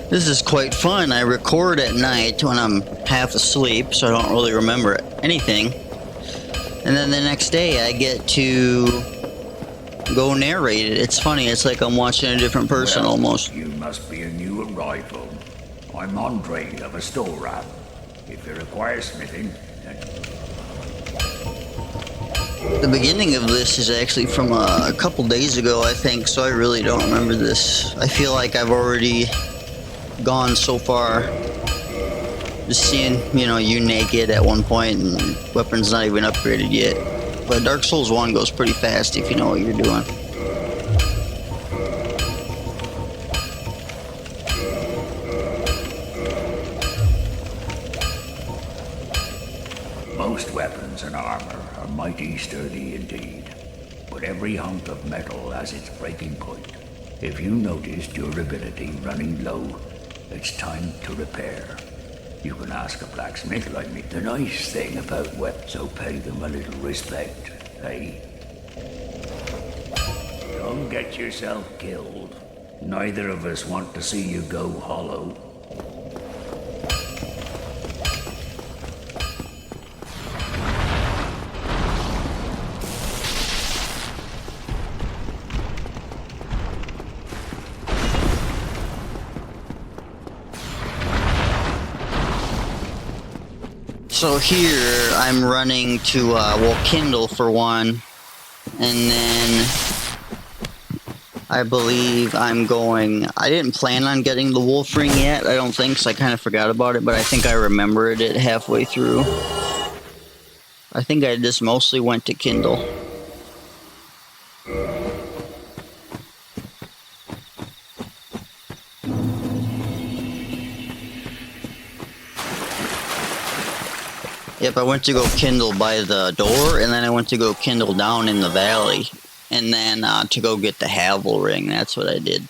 This is quite fun. I record at night when I'm half asleep, so I don't really remember anything. And then the next day I get to go narrate it. It's funny, it's like I'm watching a different person Well, almost. you must be a new arrival. I'm Andre of a store app. If you require smithing, The beginning of this is actually from a couple days ago, I think, so I really don't remember this. I feel like I've already gone so far. Just seeing, you naked at one point and weapons not even upgraded yet. But Dark Souls 1 goes pretty fast if you know what you're doing. most weapons and armor are mighty sturdy indeed. But every hunk of metal has its breaking point. If you notice durability running low, it's time to repair. You can ask a blacksmith like me. The nice thing about weapons, so pay them a little respect, eh? Don't get yourself killed. Neither of us want to see you go hollow. So here, I'm running to, Kindle for one, and then I believe I'm going... I didn't plan on getting the wolf ring yet, I don't think, so I kind of forgot about it, but I think I remembered it halfway through. I think I just mostly went to Kindle. Yep, I went to go Kindle by the door, and then I went to go Kindle down in the valley, and then to go get the Havel ring. That's what I did.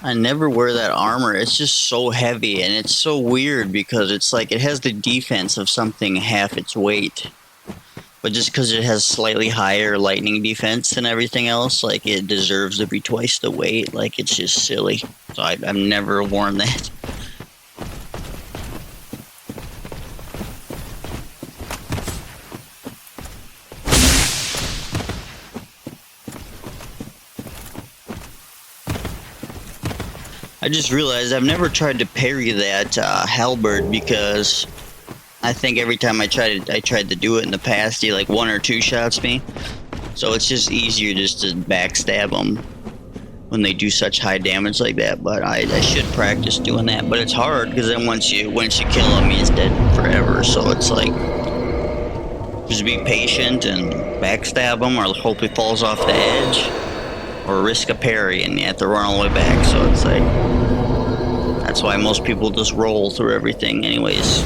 I never wear that armor. It's just so heavy, and it's so weird because it's like it has the defense of something half its weight. But just because it has slightly higher lightning defense than everything else, like it deserves to be twice the weight. Like it's just silly. So I've never worn that. I just realized I've never tried to parry that halberd because I think every time I tried to do it in the past, he like one or two shots me. So it's just easier just to backstab them when they do such high damage like that. But I should practice doing that. But it's hard because then once you kill him, he's dead forever. So it's like just be patient and backstab him, or hope he falls off the edge, or risk a parry and you have to run all the way back. So it's like that's why most people just roll through everything, anyways.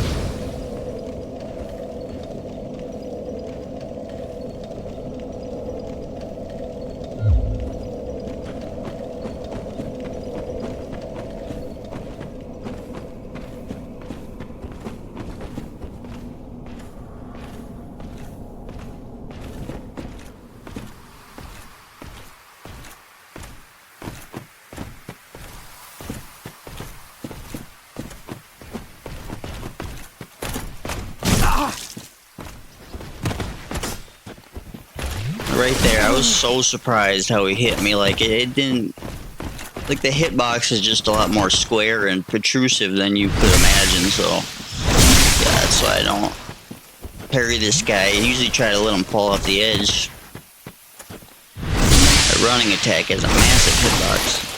Right there, I was so surprised how he hit me. Like it didn't. Like the hitbox is just a lot more square and protrusive than you could imagine. So yeah, that's why I don't parry this guy. I usually try to let him fall off the edge. A running attack has a massive hitbox.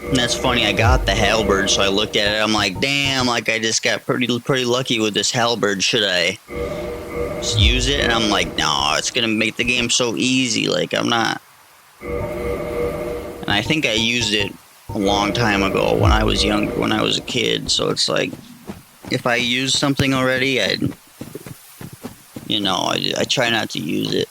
And that's funny, I got the halberd, so I looked at it, I'm like, damn, like I just got pretty lucky with this halberd. Should I just use it? And I'm like, no, it's gonna make the game so easy, like I'm not. And I think I used it a long time ago when I was younger, when I was a kid, so it's like, if I use something already, I try not to use it.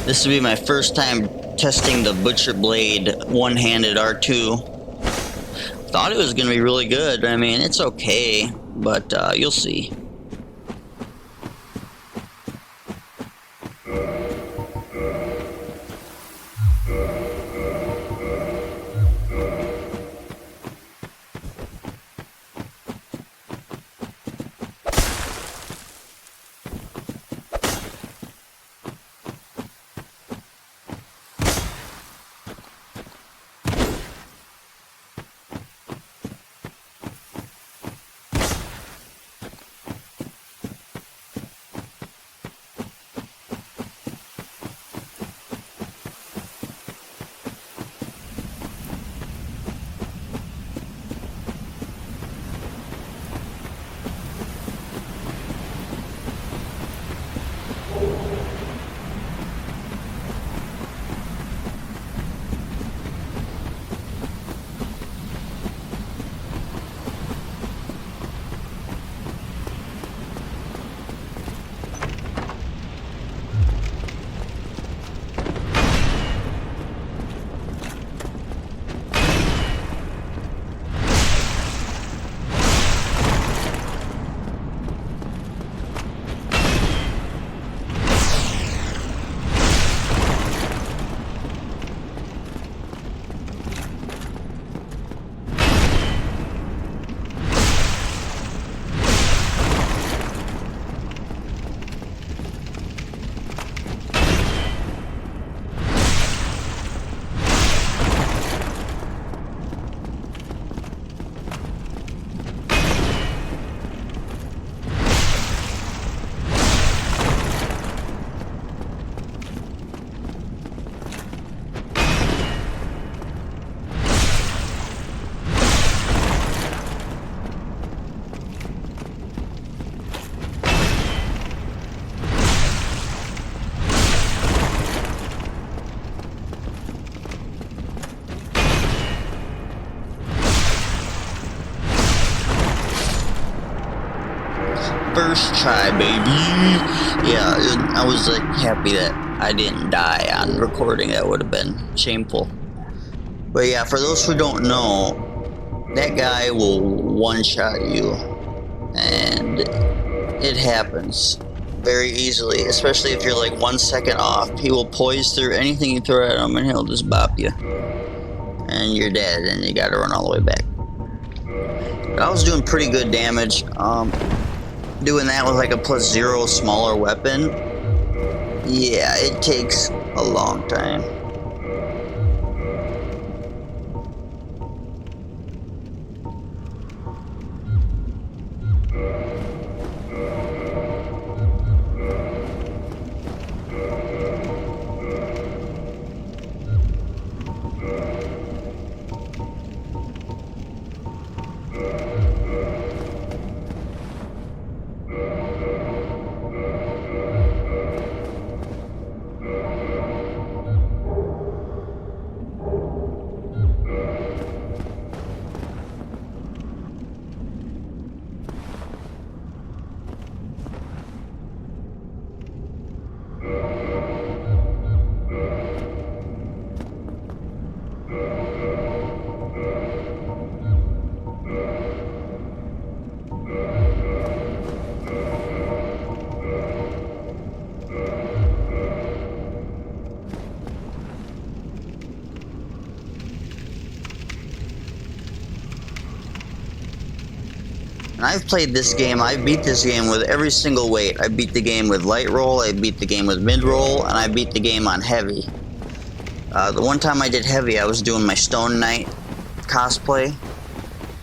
This will be my first time testing the Butcher Blade one-handed R2. Thought it was going to be really good. I mean, it's okay, but you'll see. try, baby. Yeah, I was like happy that I didn't die on recording. That would have been shameful. But yeah, for those who don't know, that guy will one-shot you, and it happens very easily, especially if you're like 1 second off. He will poise through anything you throw at him, and he'll just bop you, and you're dead, and you gotta run all the way back. But I was doing pretty good damage. Doing that with like a +0 smaller weapon, yeah, it takes a long time. And I've played this game, I beat this game with every single weight. I beat the game with light roll, I beat the game with mid roll, and I beat the game on heavy. The one time I did heavy, I was doing my Stone Knight cosplay,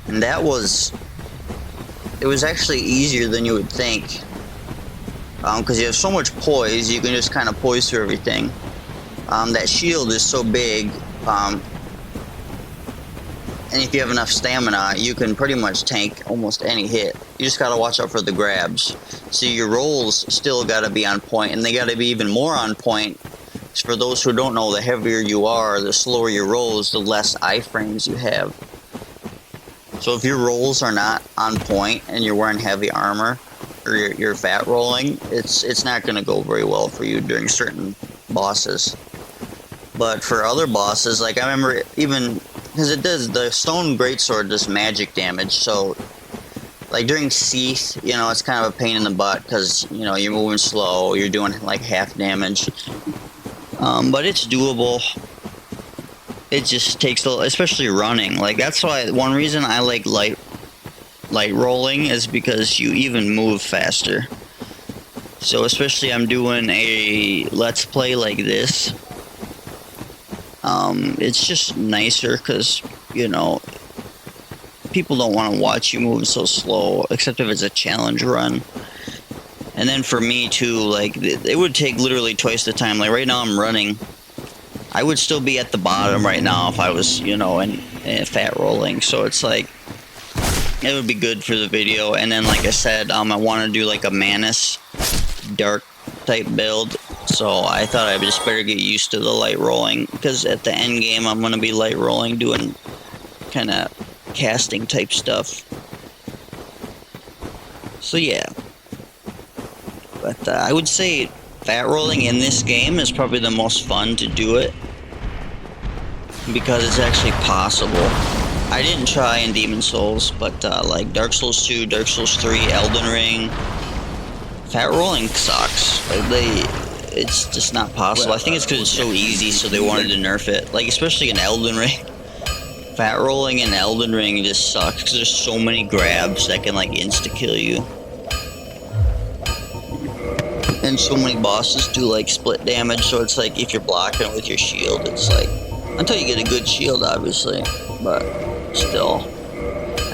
and it was actually easier than you would think. Because you have so much poise, you can just kind of poise through everything. That shield is so big, and if you have enough stamina, you can pretty much tank almost any hit. You just gotta watch out for the grabs. So your rolls still gotta be on point, and they gotta be even more on point. For those who don't know, the heavier you are, the slower your rolls, the less iframes you have. So if your rolls are not on point and you're wearing heavy armor, or you're fat rolling, it's not gonna go very well for you during certain bosses. But for other bosses, like I remember even, because the stone greatsword does magic damage, so like during Seath, you know, it's kind of a pain in the butt because, you know, you're moving slow, you're doing like half damage. But it's doable. It just takes especially running. Like that's why one reason I like light rolling is because you even move faster. So especially I'm doing a let's play like this. It's just nicer because, you know, people don't want to watch you moving so slow, except if it's a challenge run. And then for me too, like it would take literally twice the time. Like right now I'm running, I would still be at the bottom right now if I was, you know, in fat rolling. So it's like it would be good for the video. And then like I said, I want to do like a Manus dark type build. So I thought I just better get used to the light rolling, because at the end game I'm going to be light rolling, doing kind of casting type stuff. So yeah. But I would say fat rolling in this game is probably the most fun to do it, because it's actually possible. I didn't try in Demon Souls, but like Dark Souls 2, Dark Souls 3, Elden Ring, fat rolling sucks. Like it's just not possible. Well, I think it's because it's so easy, so they wanted to nerf it. Like especially in Elden Ring, fat rolling in Elden Ring just sucks because there's so many grabs that can like insta kill you. And so many bosses do like split damage, so it's like if you're blocking it with your shield, it's like, until you get a good shield obviously, but still.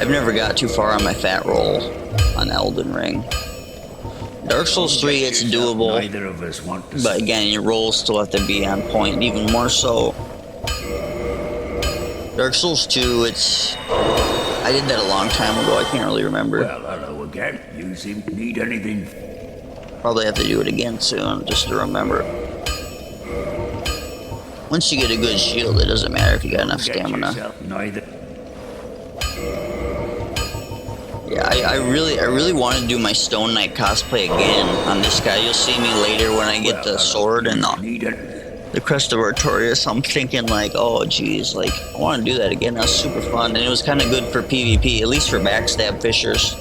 I've never got too far on my fat roll on Elden Ring. Dark Souls 3, it's doable, Neither of us want to, but again, your rolls still have to be on point, even more so. Dark Souls 2, I did that a long time ago, I can't really remember. Well, hello again. You seem to need anything? Probably have to do it again soon, just to remember. Once you get a good shield, it doesn't matter if you got enough stamina. Neither. Yeah, Yeah, I really want to do my Stone Knight cosplay again on this guy. You'll see me later when I get Well, the hello. sword and Need it? the Crest of Artorias. I'm thinking like, oh geez, like I want to do that again. That was super fun, and it was kind of good for PvP, at least for backstab fishers,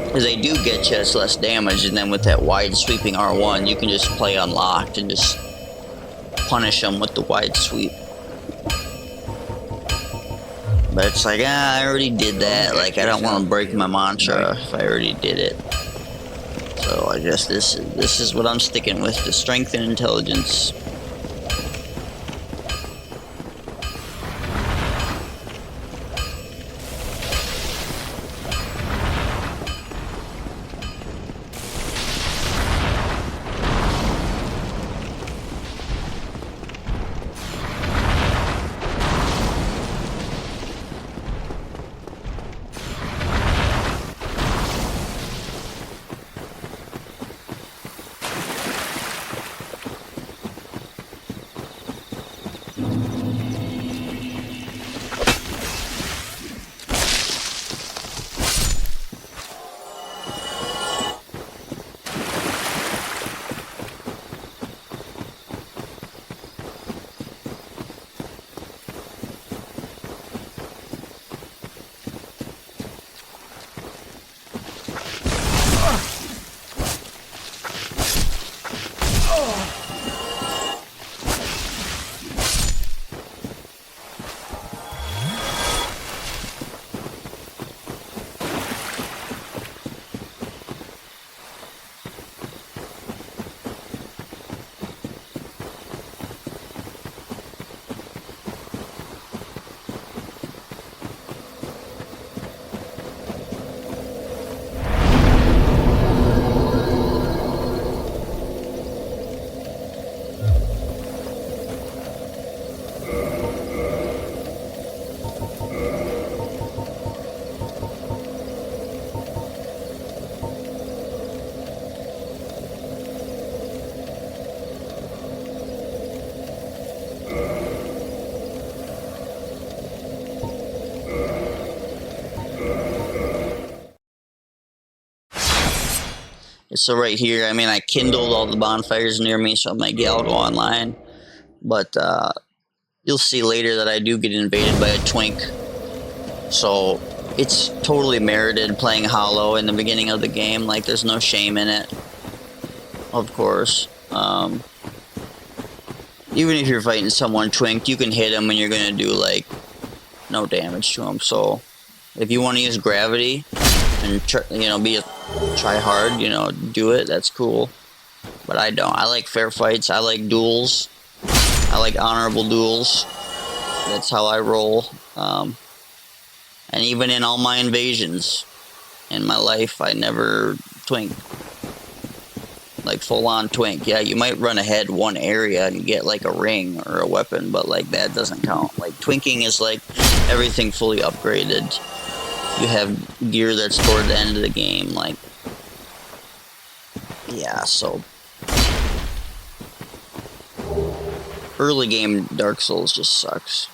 because they do get you, it's less damage, and then with that wide sweeping R1, you can just play unlocked and just punish them with the wide sweep. But it's like, I already did that. Like, I don't want to break my mantra if I already did it. So I guess this is what I'm sticking with: the strength and intelligence. So right here, I mean, I kindled all the bonfires near me, so I'm like, yeah, I'll go online. But you'll see later that I do get invaded by a twink. So it's totally merited playing Hollow in the beginning of the game. Like, there's no shame in it, of course. Even if you're fighting someone twinked, you can hit them and you're going to do, like, no damage to them. So if you want to use gravity and, try hard, do it, that's cool. But I don't. I like fair fights. I like duels. I like honorable duels. That's how I roll. And even in all my invasions in my life, I never twink. Like, full-on twink. Yeah, you might run ahead one area and get, like, a ring or a weapon, but, like, that doesn't count. Like, twinking is, like, everything fully upgraded. You have gear that's toward the end of the game, like... Yeah, so... Early game Dark Souls just sucks.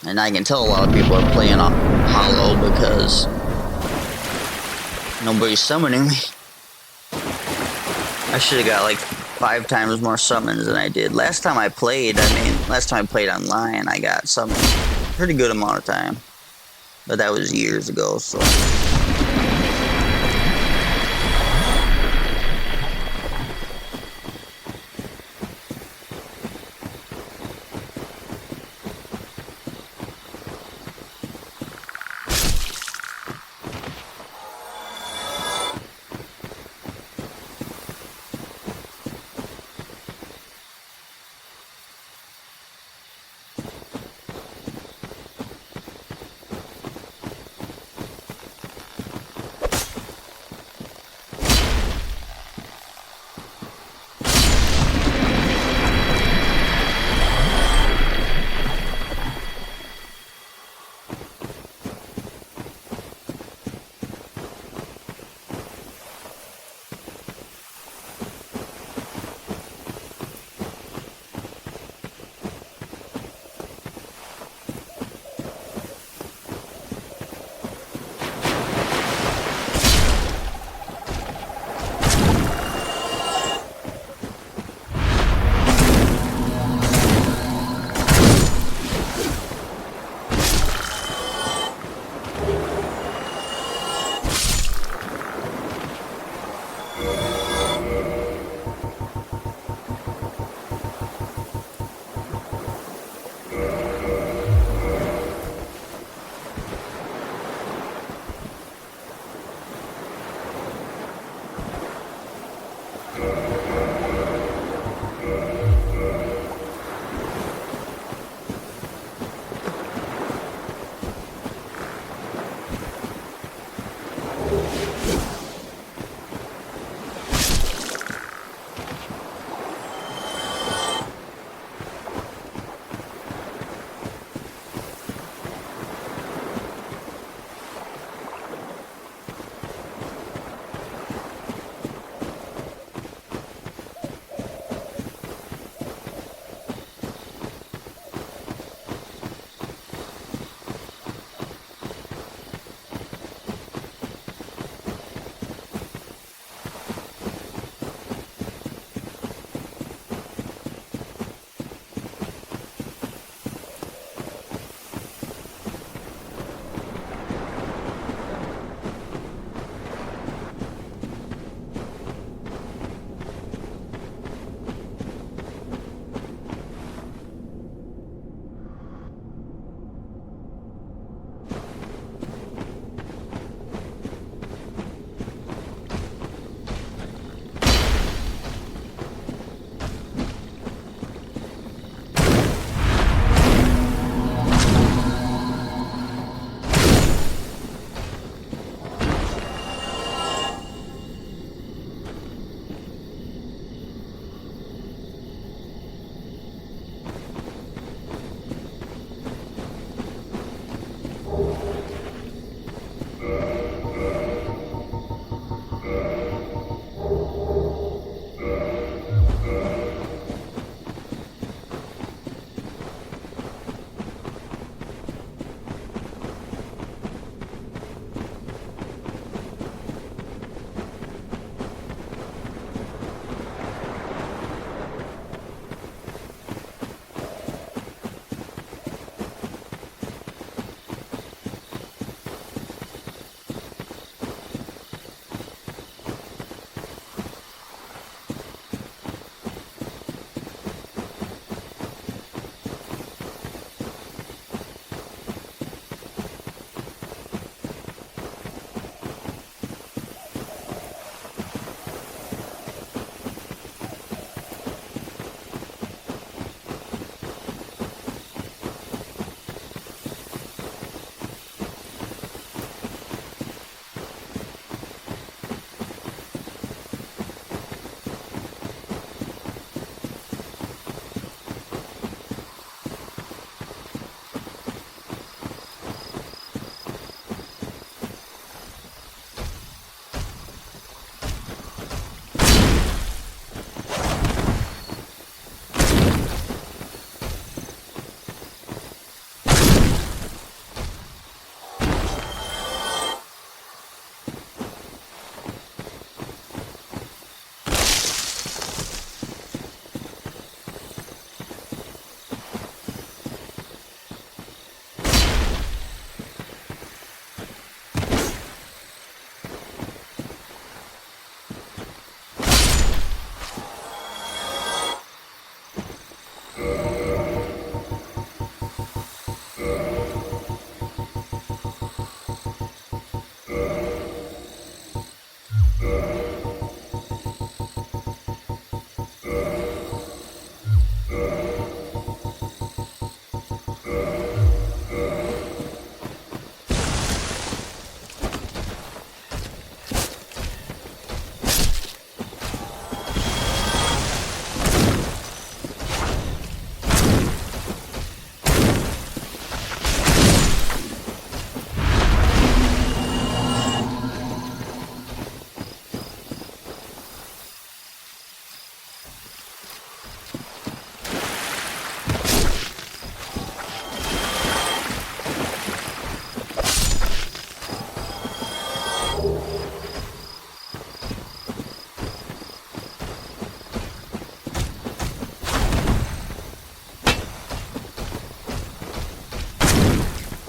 And I can tell a lot of people are playing Hollow because nobody's summoning me. I should have got like 5 times more summons than I did. Last time I played online, I got summoned a pretty good amount of time. But that was years ago, so...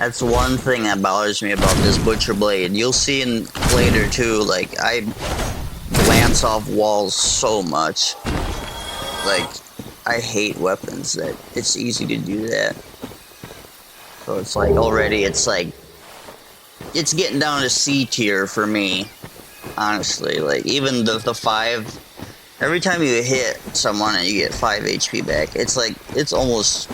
That's one thing that bothers me about this Butcher Blade. You'll see in later too, like, I glance off walls so much. Like, I hate weapons that it's easy to do that. So it's like, already, it's like, it's getting down to C tier for me. Honestly, like, even the 5, every time you hit someone and you get 5 HP back, it's like, it's almost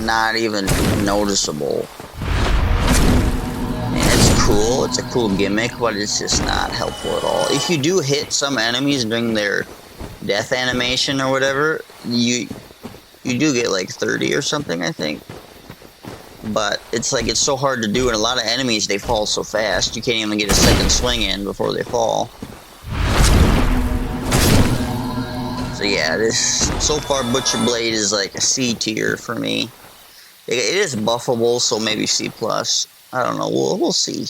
not even noticeable. And it's cool, it's a cool gimmick, but it's just not helpful at all. If you do hit some enemies during their death animation or whatever, you do get like 30 or something, I think. But it's like, it's so hard to do, and a lot of enemies, they fall so fast, you can't even get a second swing in before they fall. So yeah, this, so far Butcher Blade is like a C tier for me. It is buffable, so maybe C+. I don't know, we'll see.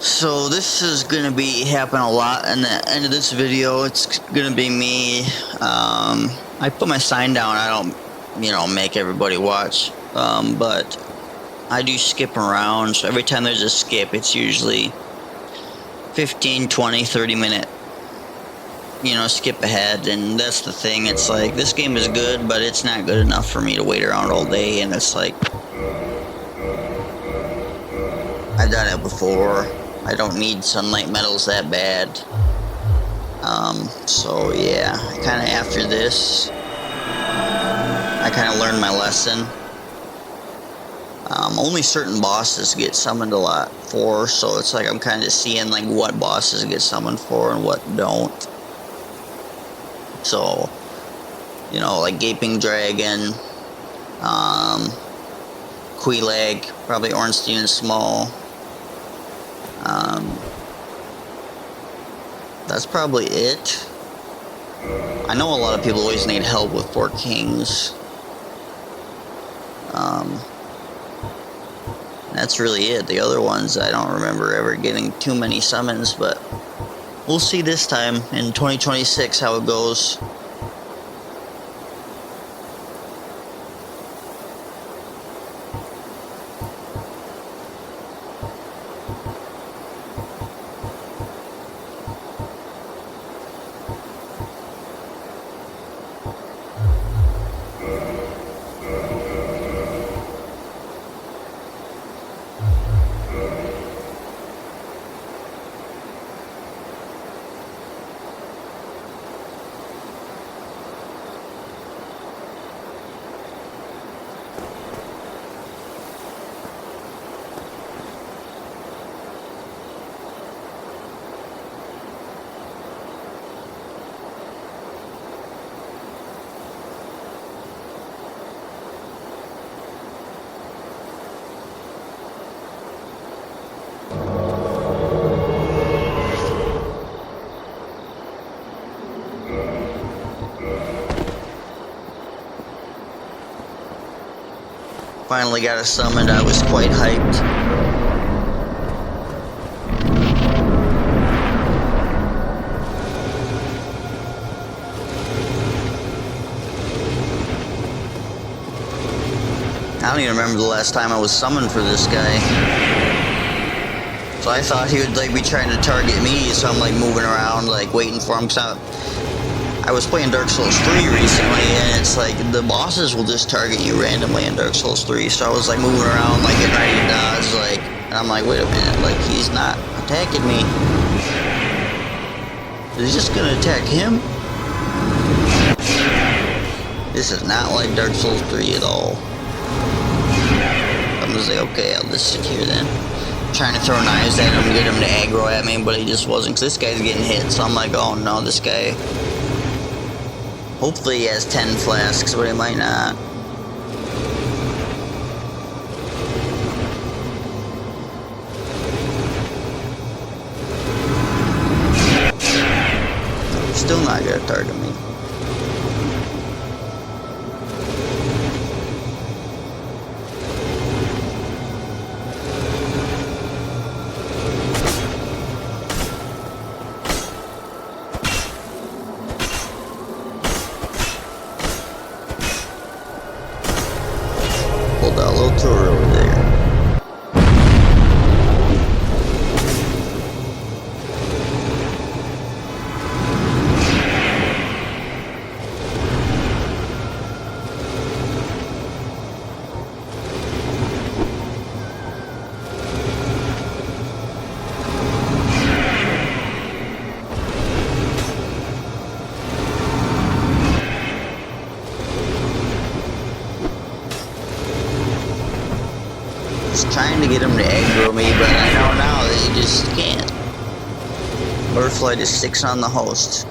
So this is gonna be happen a lot in the end of this video. It's gonna be me. I put my sign down. I don't, make everybody watch. But I do skip around. So every time there's a skip, it's usually 15, 20, 30 minute, skip ahead. And that's the thing. It's like, this game is good, but it's not good enough for me to wait around all day. And it's like, I've done it before. I don't need sunlight metals that bad. So yeah, kind of after this, I kind of learned my lesson. Only certain bosses get summoned a lot for, so it's like I'm kind of seeing like what bosses get summoned for and what don't. So, like Gaping Dragon, Quelaag, probably Ornstein and Small. That's probably it. I know a lot of people always need help with Four Kings. That's really it. The other ones, I don't remember ever getting too many summons, but we'll see this time in 2026 how it goes. Finally got it summoned. I was quite hyped. I don't even remember the last time I was summoned for this guy. So I thought he would like be trying to target me, so I'm like moving around, like waiting for him. Cause I was playing Dark Souls 3 recently, and it's like the bosses will just target you randomly in Dark Souls 3. So I was like moving around, like getting ready to dodge, like, and I'm like, wait a minute, like he's not attacking me. Is he just gonna attack him? This is not like Dark Souls 3 at all. I'm gonna say, okay, I'll just sit here then. Trying to throw knives at him, get him to aggro at me, but he just wasn't, because this guy's getting hit, so I'm like, oh no, this guy. Hopefully he has 10 flasks, but he might not. Still not gonna target me. Pulled out a little too early there. Trying to get him to aggro me, but I know now that you just can't. Butterfly just sticks on the host.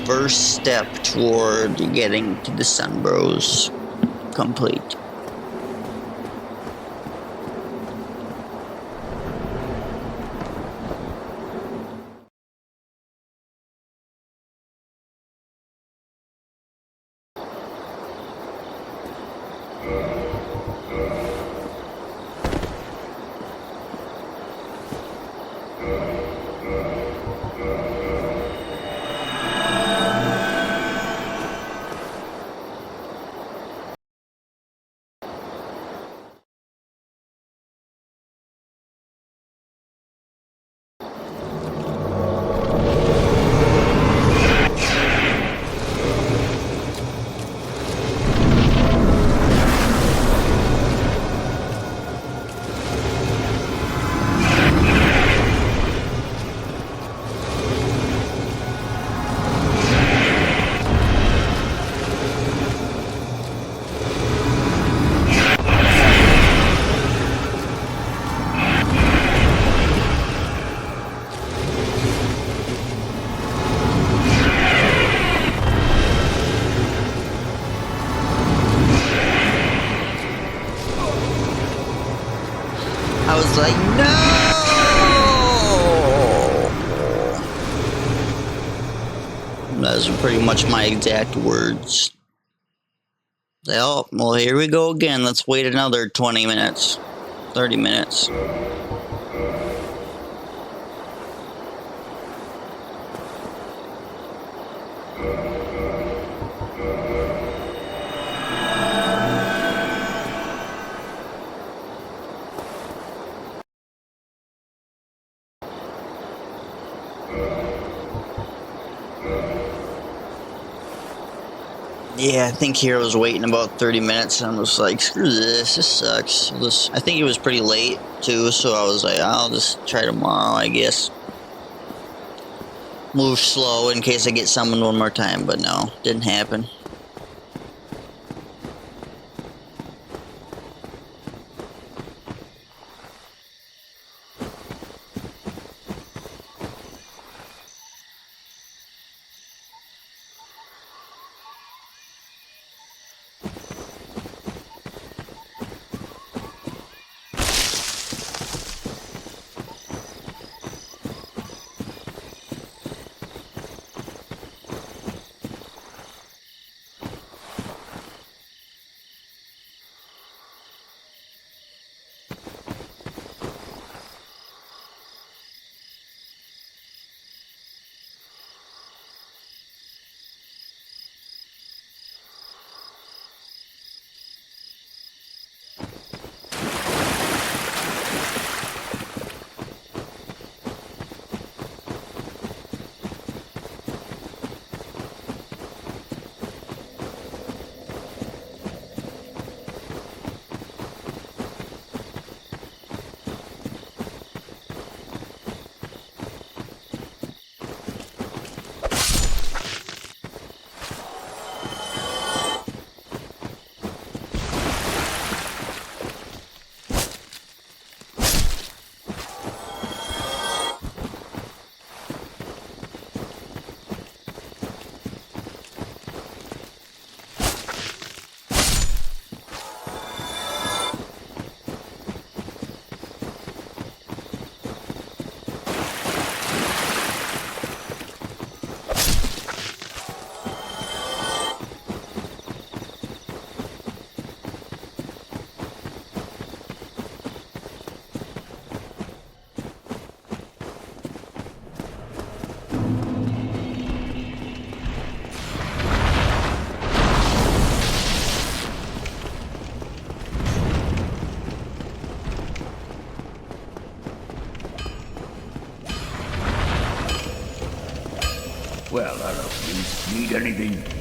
First step toward getting to the Sunbros complete. I was like, no! Those are pretty much my exact words. Oh, well, here we go again. Let's wait another 20 minutes, 30 minutes. Yeah, I think here I was waiting about 30 minutes, and I was like, screw this sucks. I think it was pretty late, too, so I was like, I'll just try tomorrow, I guess. Move slow in case I get summoned one more time, but no, didn't happen. Need anything?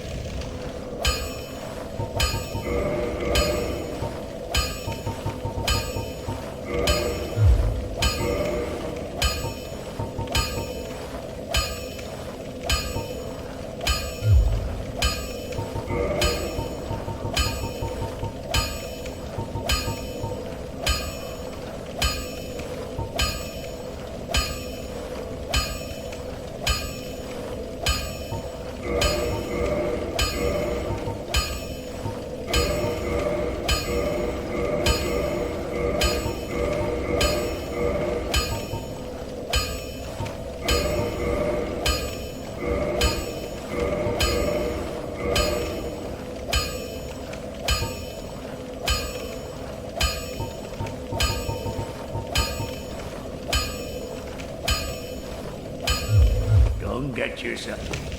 Don't get yourself.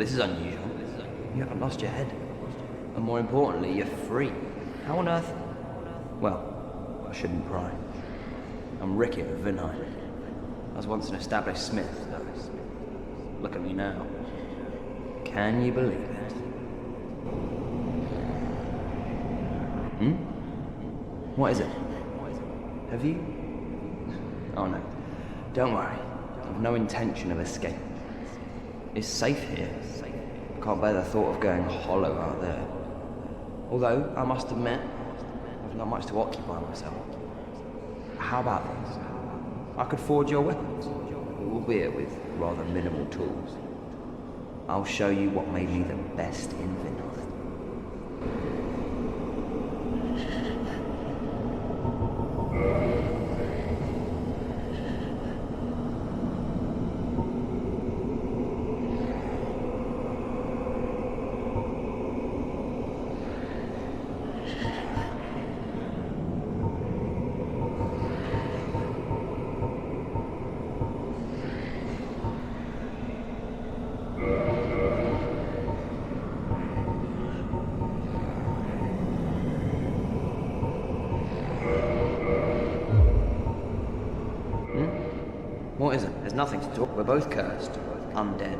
this is unusual. You haven't lost your head. And more importantly, you're free. How on earth? Well, I shouldn't pry. I'm Ricky of Vinheim. I was once an established smith, though. Look at me now. Can you believe it? What is it? Have you? Oh no. Don't worry. I've no intention of escape. It's safe here. I can't bear the thought of going hollow out there. Although, I must admit, I've not much to occupy myself. How about this? I could forge your weapons, albeit with rather minimal tools. I'll show you what made me the best in Vinheim. What is it? There's nothing to talk. We're both cursed, undead.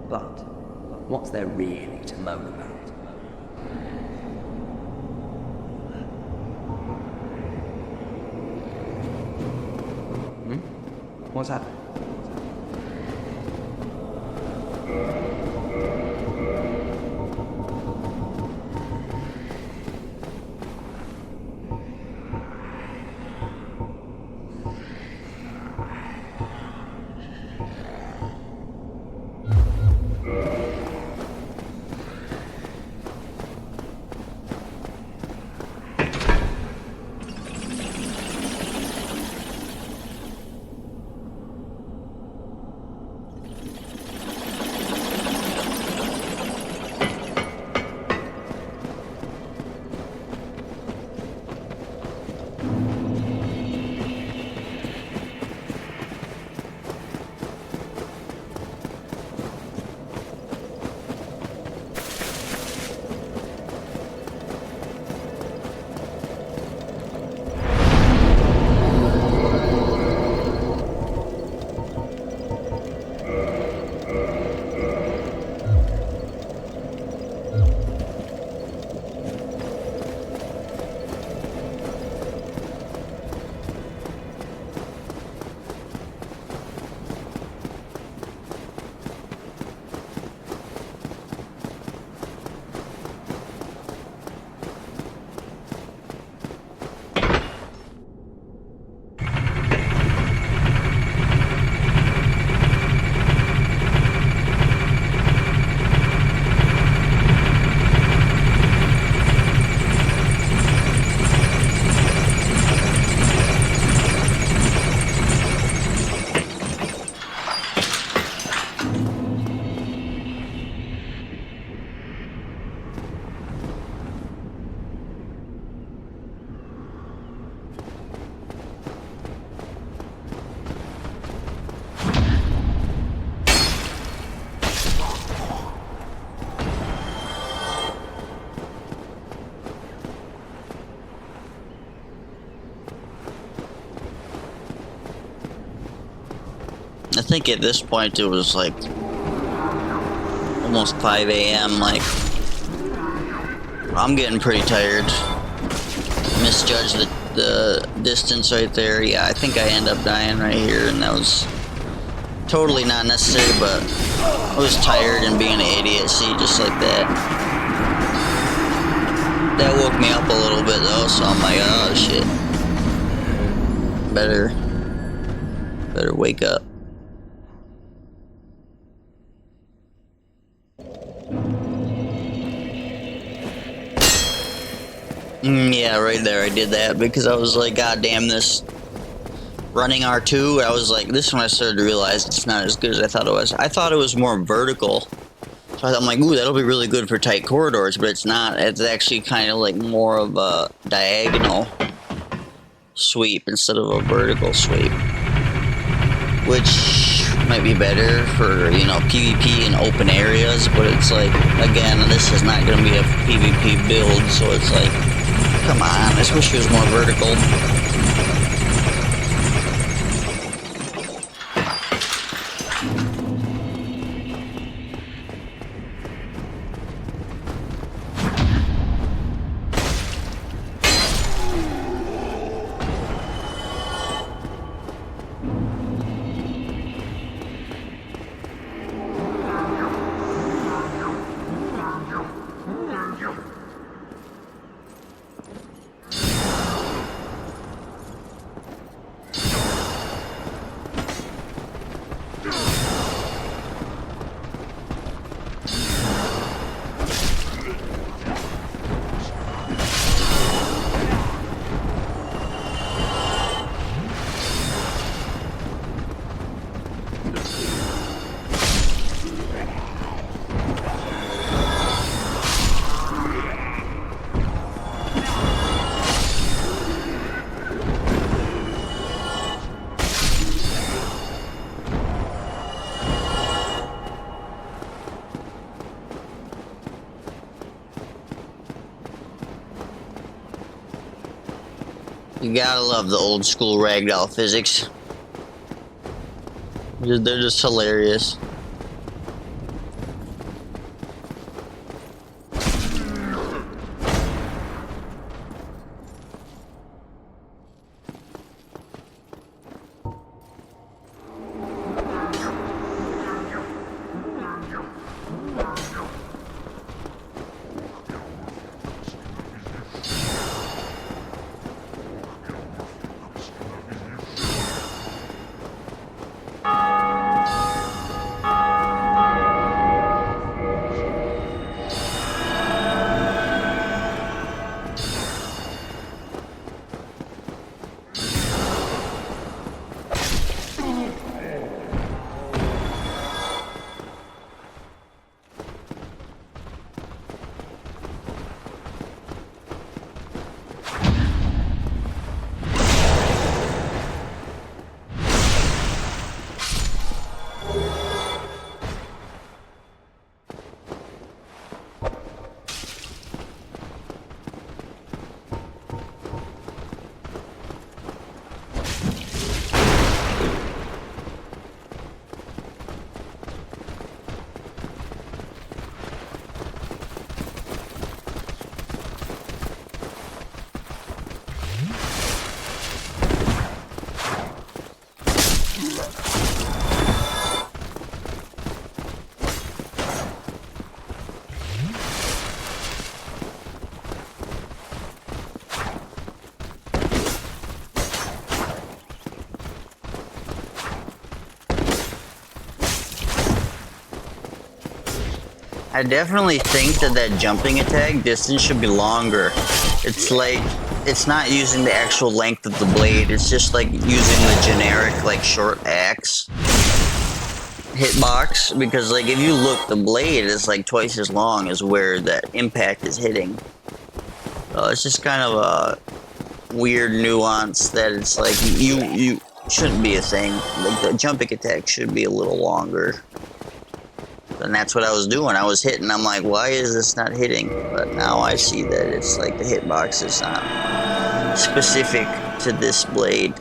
But what's there really to moan about? What's happened? I think at this point it was like almost 5 a.m. Like, I'm getting pretty tired. Misjudged the distance right there. Yeah, I think I end up dying right here, and that was totally not necessary, but I was tired and being an idiot. See, just like that. That woke me up a little bit though, so I'm like, oh shit. Better wake up. Yeah, right there I did that because I was like, god damn, this running R2, I was like, this is when I started to realize it's not as good as I thought it was. I thought it was more vertical. So I'm like, ooh, that'll be really good for tight corridors, but it's not. It's actually kind of like more of a diagonal sweep instead of a vertical sweep. Which might be better for, you know, PvP in open areas, but it's like, again, this is not going to be a PvP build, so it's like, come on, I just wish it was more vertical. You gotta love the old school ragdoll physics. They're just hilarious. I definitely think that jumping attack distance should be longer. It's like, it's not using the actual length of the blade, it's just like using the generic like short axe hitbox, because like if you look, the blade is like twice as long as where that impact is hitting. It's just kind of a weird nuance that it's like you shouldn't be a thing. Like the jumping attack should be a little longer. And that's what I was doing. I was hitting. I'm like, why is this not hitting? But now I see that it's like the hitbox is not specific to this blade.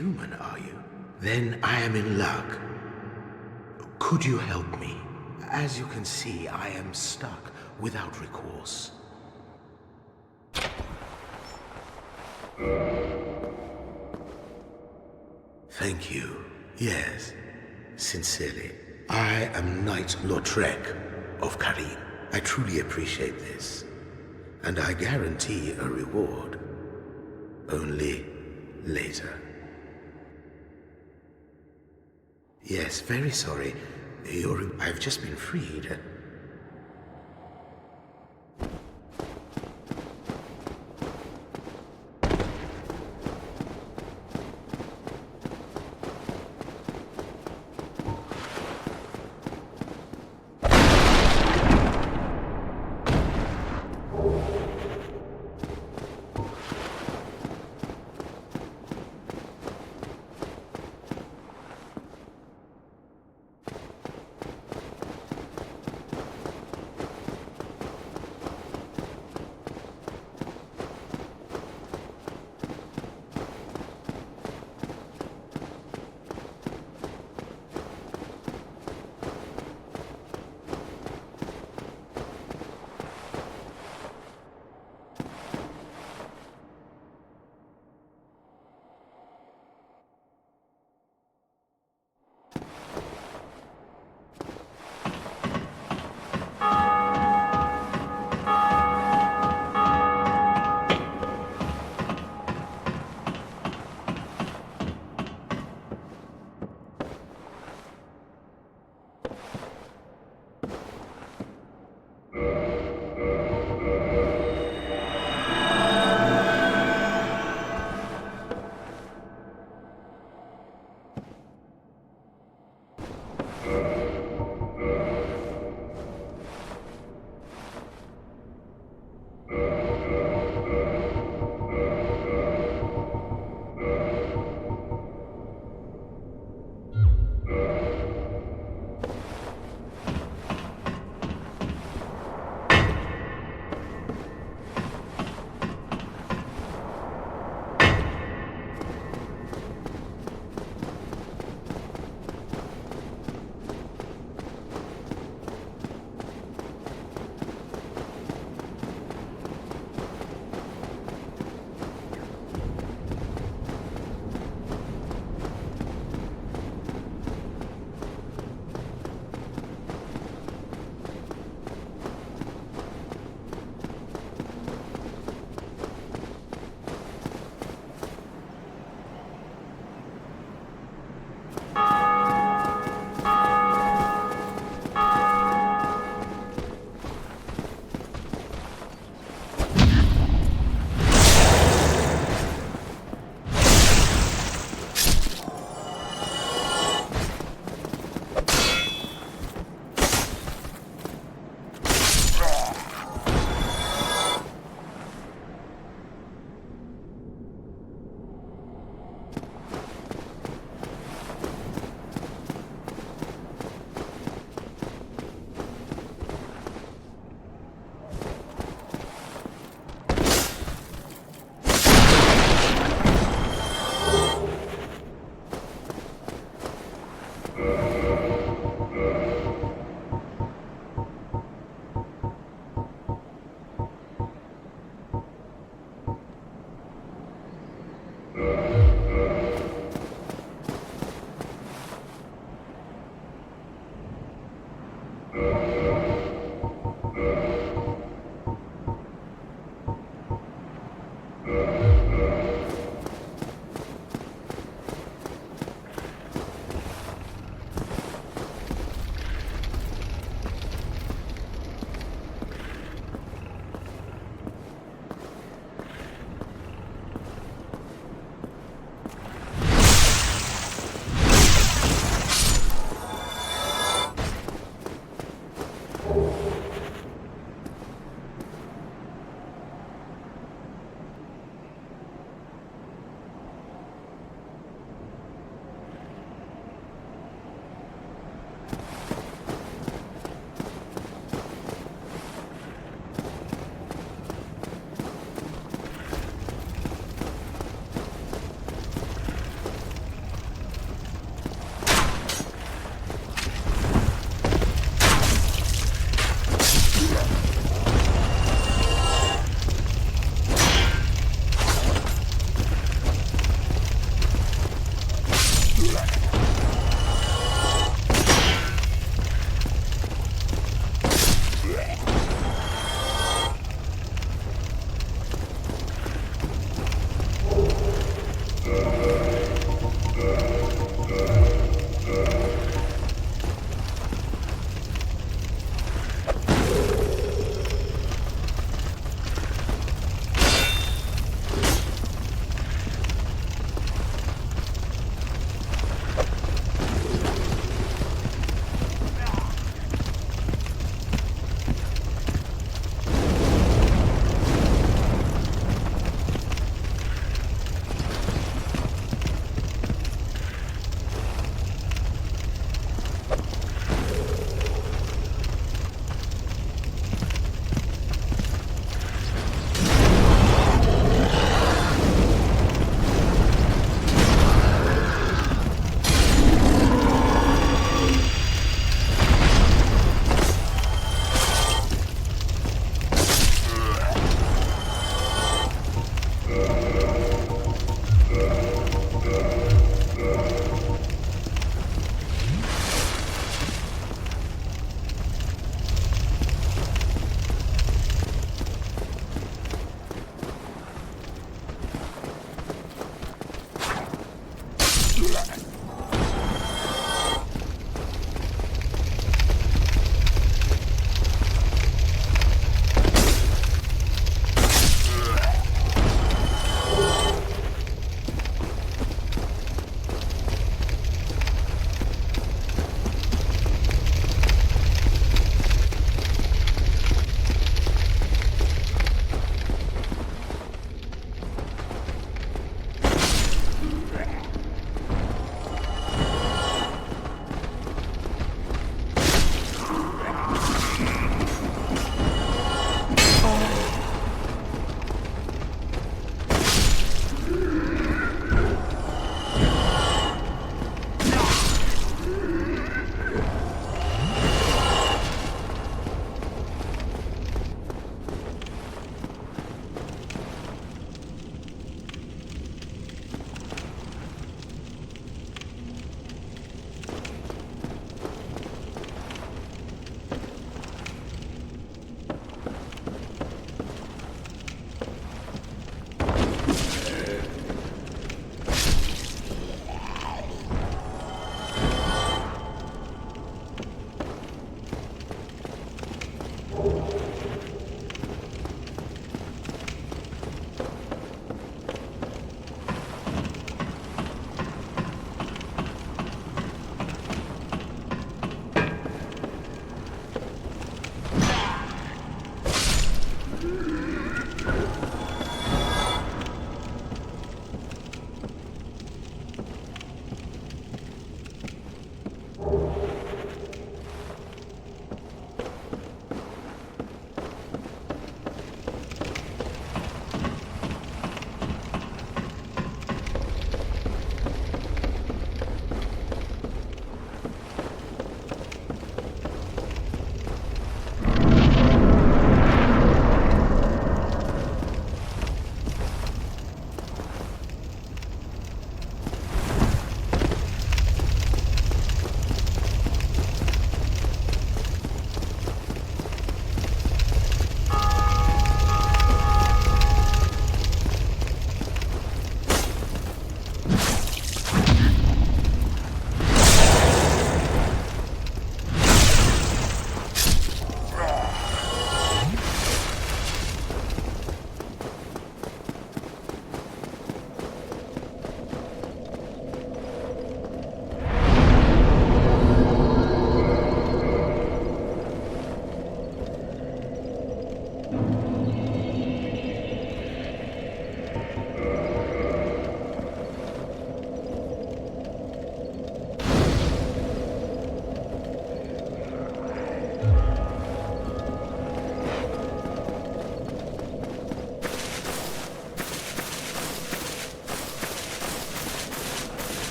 human, are you? Then I am in luck. Could you help me? As you can see, I am stuck without recourse. Thank you. Yes, sincerely. I am Knight Lautrec of Karim. I truly appreciate this. And I guarantee a reward. Only later. Yes, very sorry. I've just been freed.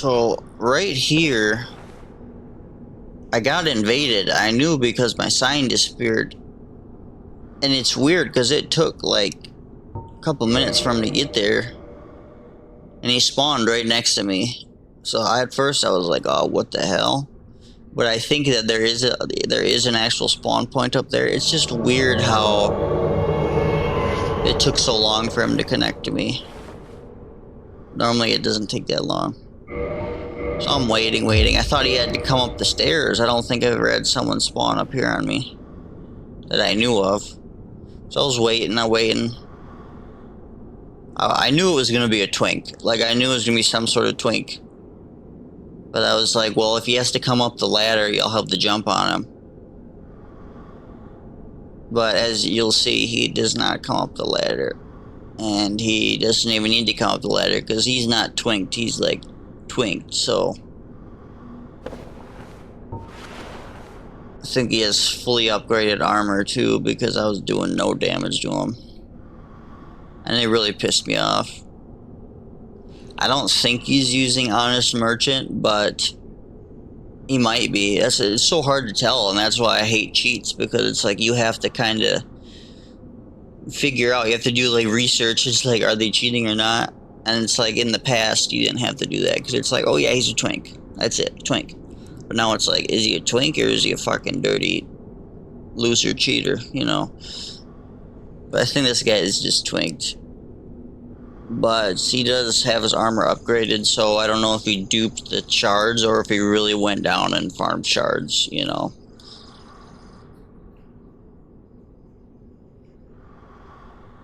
So right here, I got invaded. I knew because my sign disappeared. And it's weird because it took like a couple minutes for him to get there. And he spawned right next to me. So at first I was like, oh, what the hell? But I think that there is an actual spawn point up there. It's just weird how it took so long for him to connect to me. Normally it doesn't take that long. So I'm waiting. I thought he had to come up the stairs. I don't think I've ever had someone spawn up here on me that I knew of. So I was waiting. I knew it was going to be a twink. Like, I knew it was going to be some sort of twink. But I was like, well, if he has to come up the ladder, you'll have to jump on him. But as you'll see, he does not come up the ladder. And he doesn't even need to come up the ladder because he's not twinked. He's like twinked, so I think he has fully upgraded armor too because I was doing no damage to him. And it really pissed me off. I don't think he's using Honest Merchant, but he might be. It's so hard to tell, and that's why I hate cheats, because it's like you have to kind of figure out, you have to do like research. It's like, are they cheating or not? And it's like in the past you didn't have to do that because it's like, oh yeah, he's a twink. That's it, twink. But now it's like, is he a twink or is he a fucking dirty loser cheater, you know? But I think this guy is just twinked. But he does have his armor upgraded, so I don't know if he duped the shards or if he really went down and farmed shards, you know.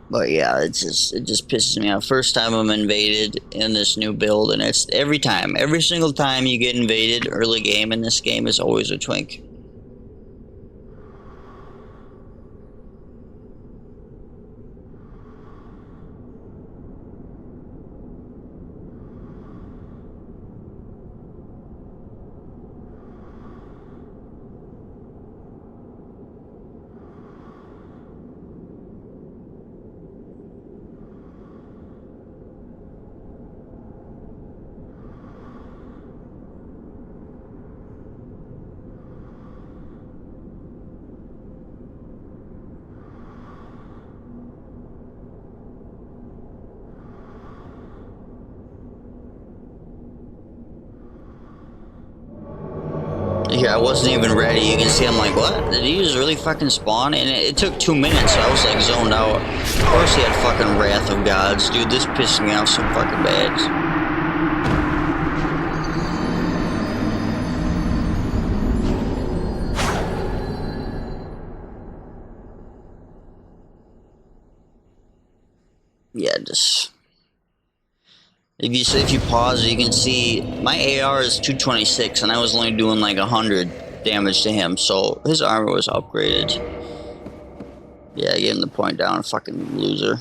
But yeah, it just pisses me off. First time I'm invaded in this new build, and it's every single time you get invaded early game in this game is always a twink. Here, I wasn't even ready. You can see I'm like, what? Did he just really fucking spawn? And it took 2 minutes, so I was like zoned out. Of course he had fucking Wrath of Gods. Dude, this pissed me off so fucking bad. Yeah, just... If you pause, you can see my AR is 226 and I was only doing like 100 damage to him, so his armor was upgraded. Yeah, getting the point down, fucking loser.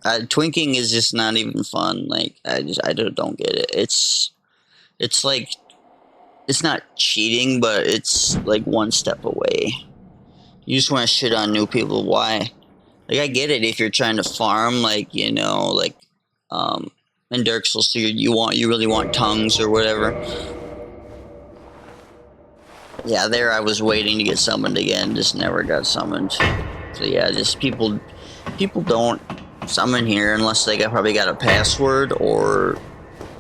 Twinking is just not even fun. Like, I don't get it. It's like, it's not cheating, but it's like one step away. You just want to shit on new people. Why? Like, I get it if you're trying to farm, like, you know, like, in Dark Souls 2, you really want tongues or whatever. Yeah, there I was waiting to get summoned again, just never got summoned. So yeah, just people don't summon here unless they probably got a password, or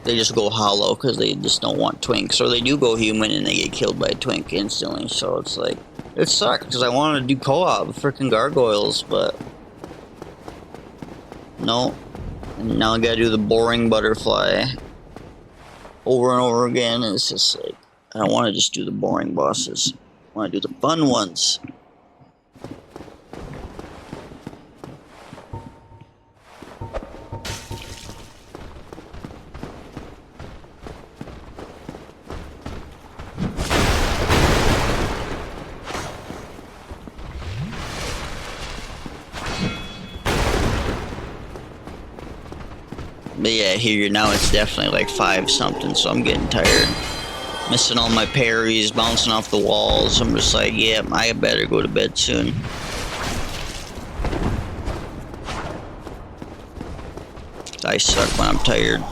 they just go hollow because they just don't want twinks, or they do go human and they get killed by a twink instantly. So it's like, it sucks because I wanted to do co-op with freaking gargoyles, but no. And now I gotta do the boring butterfly over and over again. And it's just like, I don't want to just do the boring bosses. I want to do the fun ones. But yeah, here now it's definitely like 5 something, so I'm getting tired. Missing all my parries, bouncing off the walls. I'm just like, yeah, I better go to bed soon. I suck when I'm tired.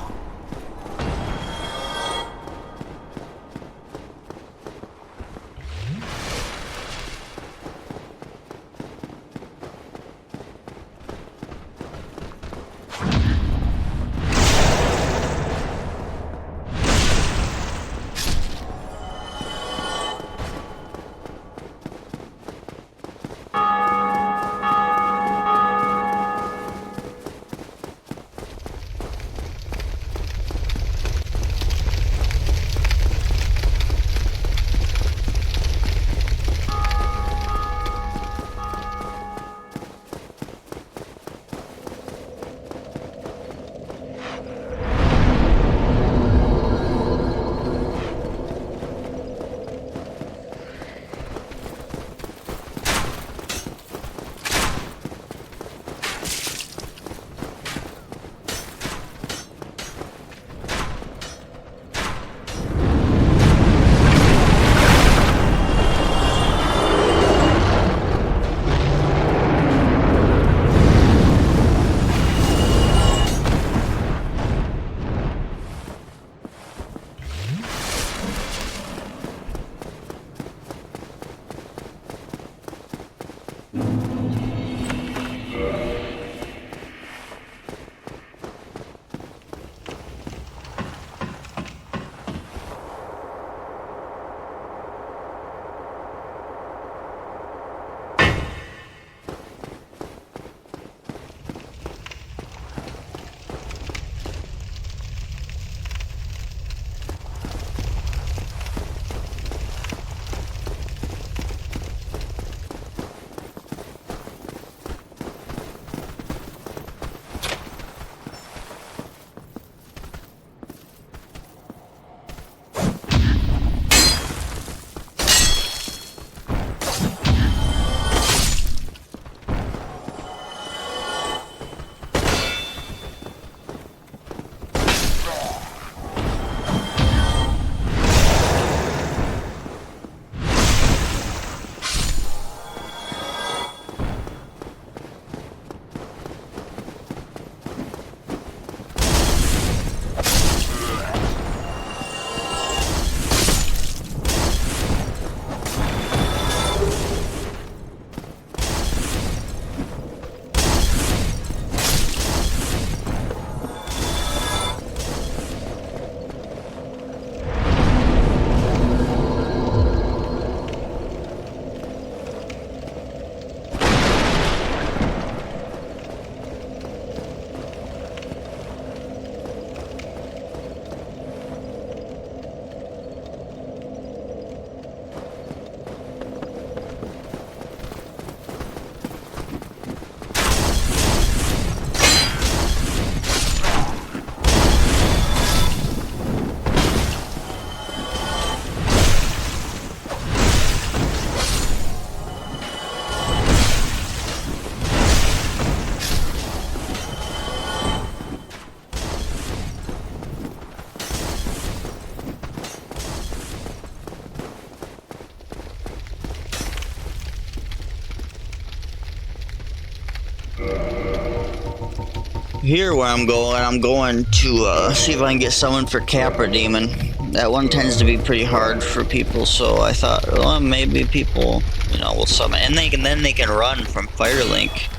here where I'm going to see if I can get someone for Capra Demon. That one tends to be pretty hard for people, so I thought, well, maybe people, you know, will summon, and then they can run from Firelink,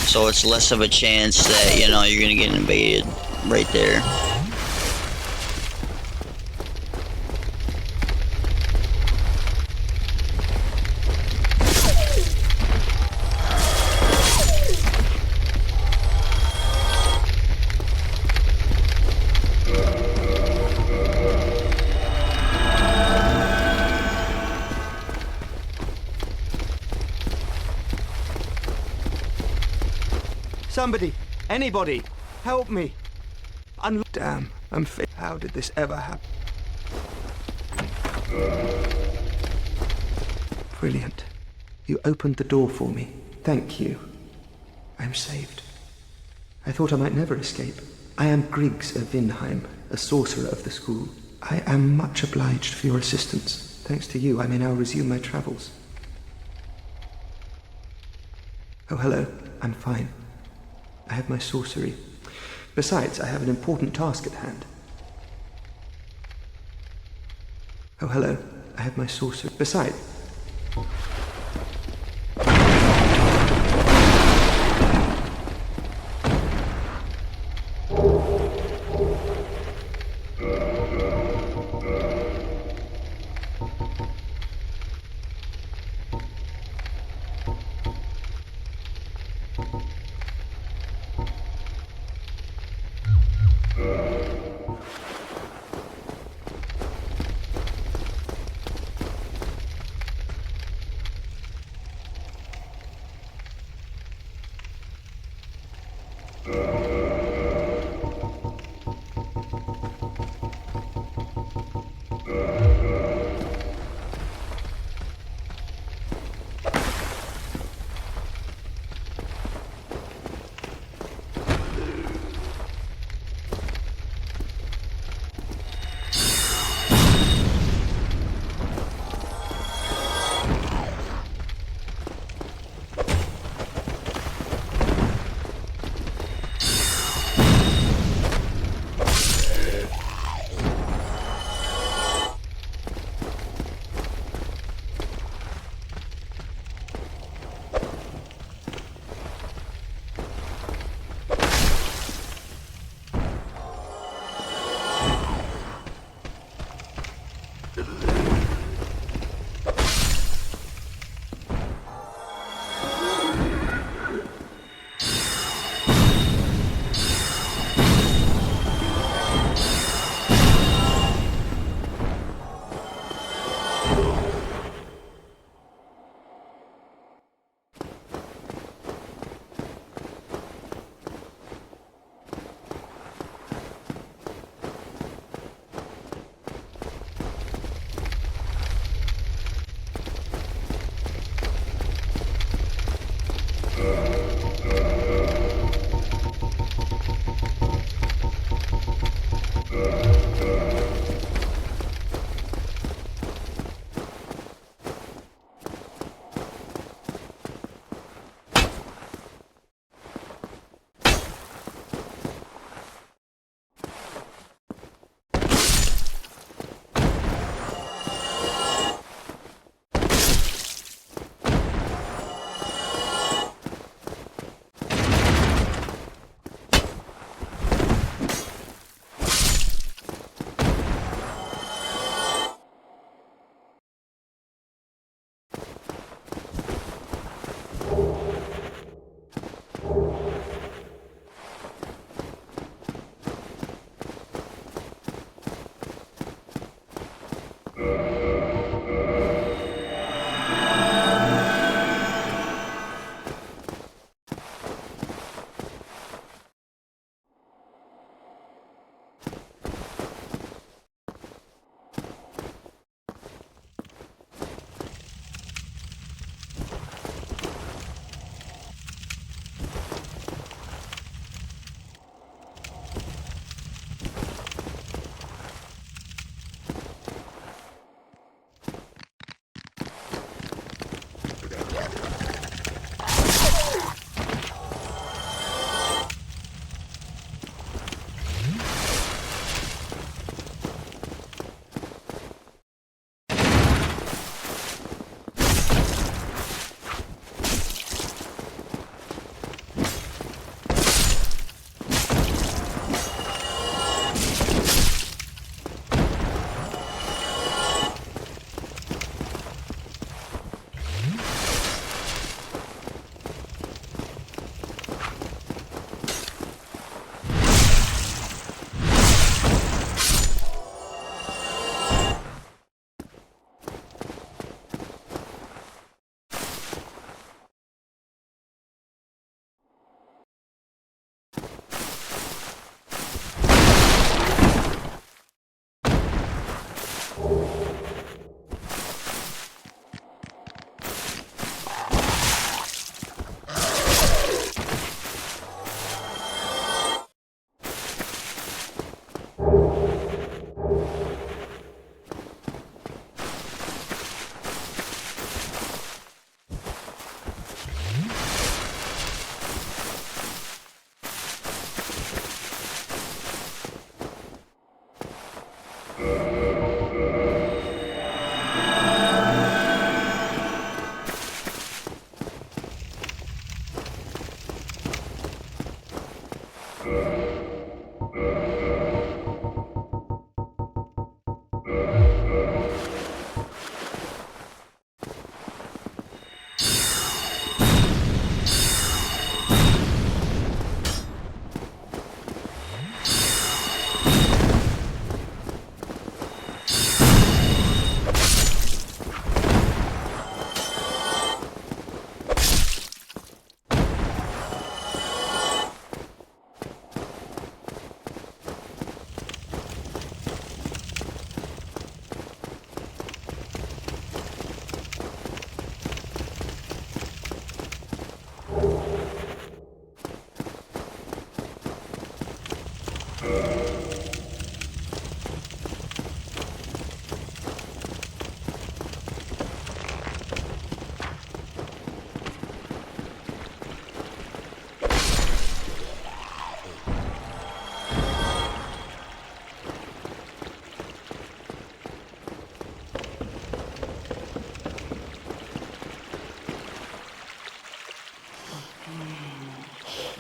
so it's less of a chance that, you know, you're gonna get invaded right there. Somebody, anybody, help me. Damn, I'm fit. How did this ever happen? Brilliant. You opened the door for me. Thank you. I'm saved. I thought I might never escape. I am Griggs of Vinheim, a sorcerer of the school. I am much obliged for your assistance. Thanks to you, I may now resume my travels. Oh, hello. I'm fine. I have my sorcery. Besides, I have an important task at hand. Oh, hello. I have my sorcery. Besides...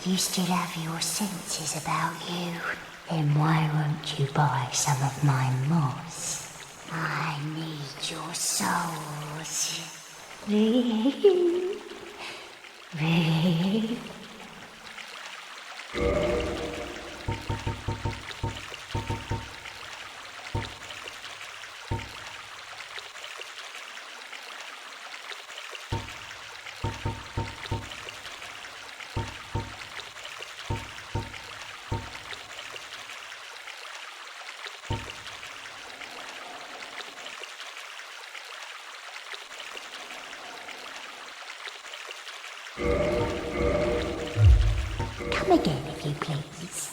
you still have your senses about you, then why won't you buy some of my moss? I need your souls. Come again, if you please.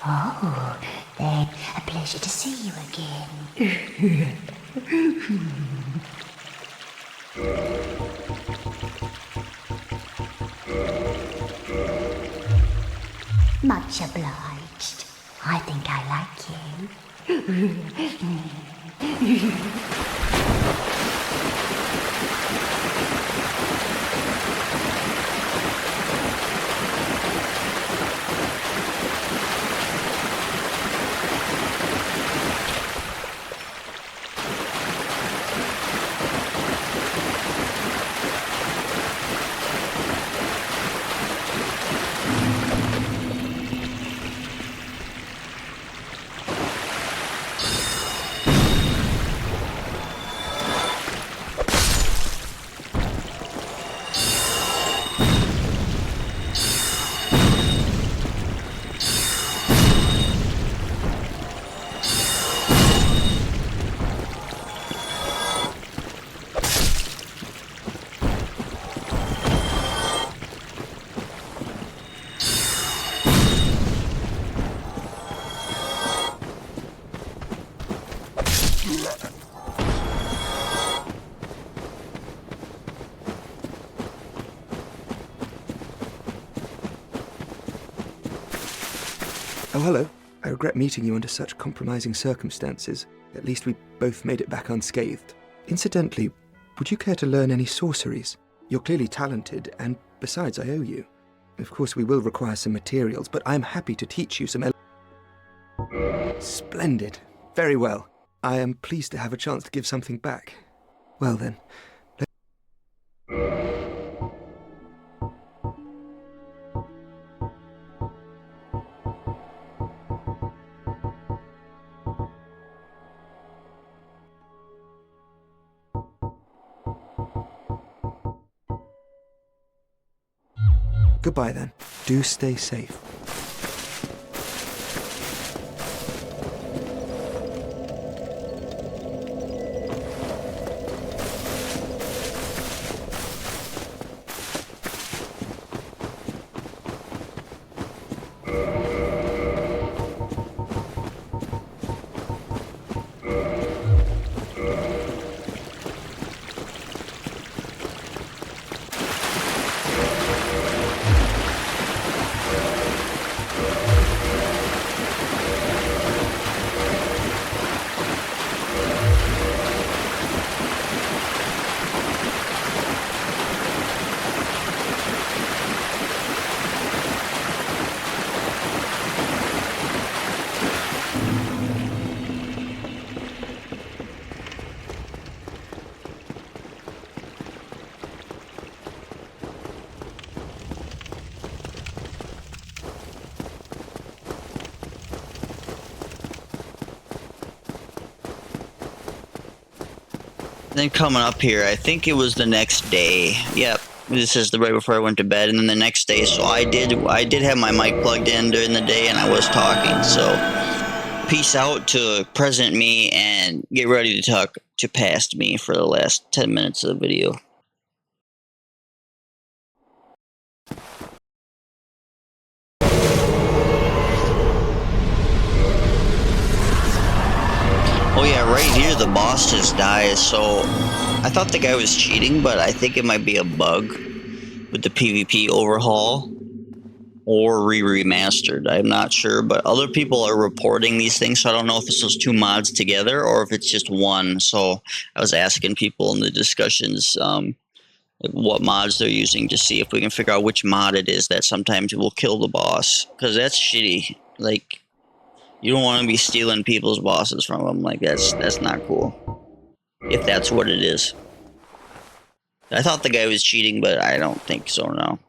Oh, then a pleasure to see you again. Much obliged. I think I like you. Oh, hello. I regret meeting you under such compromising circumstances. At least we both made it back unscathed. Incidentally, would you care to learn any sorceries? You're clearly talented, and besides, I owe you. Of course, we will require some materials, but I'm happy to teach you some Splendid. Very well. I am pleased to have a chance to give something back. Well then. Goodbye then. Do stay safe. Then coming up here, I think it was the next day. Yep, this is the right before I went to bed, and then the next day. So I did have my mic plugged in during the day, and I was talking. So peace out to present me, and get ready to talk to past me for the last 10 minutes of the video. Oh yeah, right here the boss just dies, so I thought the guy was cheating, but I think it might be a bug with the PvP overhaul. or Re-Remastered. I'm not sure, but other people are reporting these things, so I don't know if it's those two mods together or if it's just one. So I was asking people in the discussions what mods they're using to see if we can figure out which mod it is that sometimes will kill the boss, because that's shitty. Like, you don't want to be stealing people's bosses from them. Like, that's not cool. If that's what it is. I thought the guy was cheating, but I don't think so now.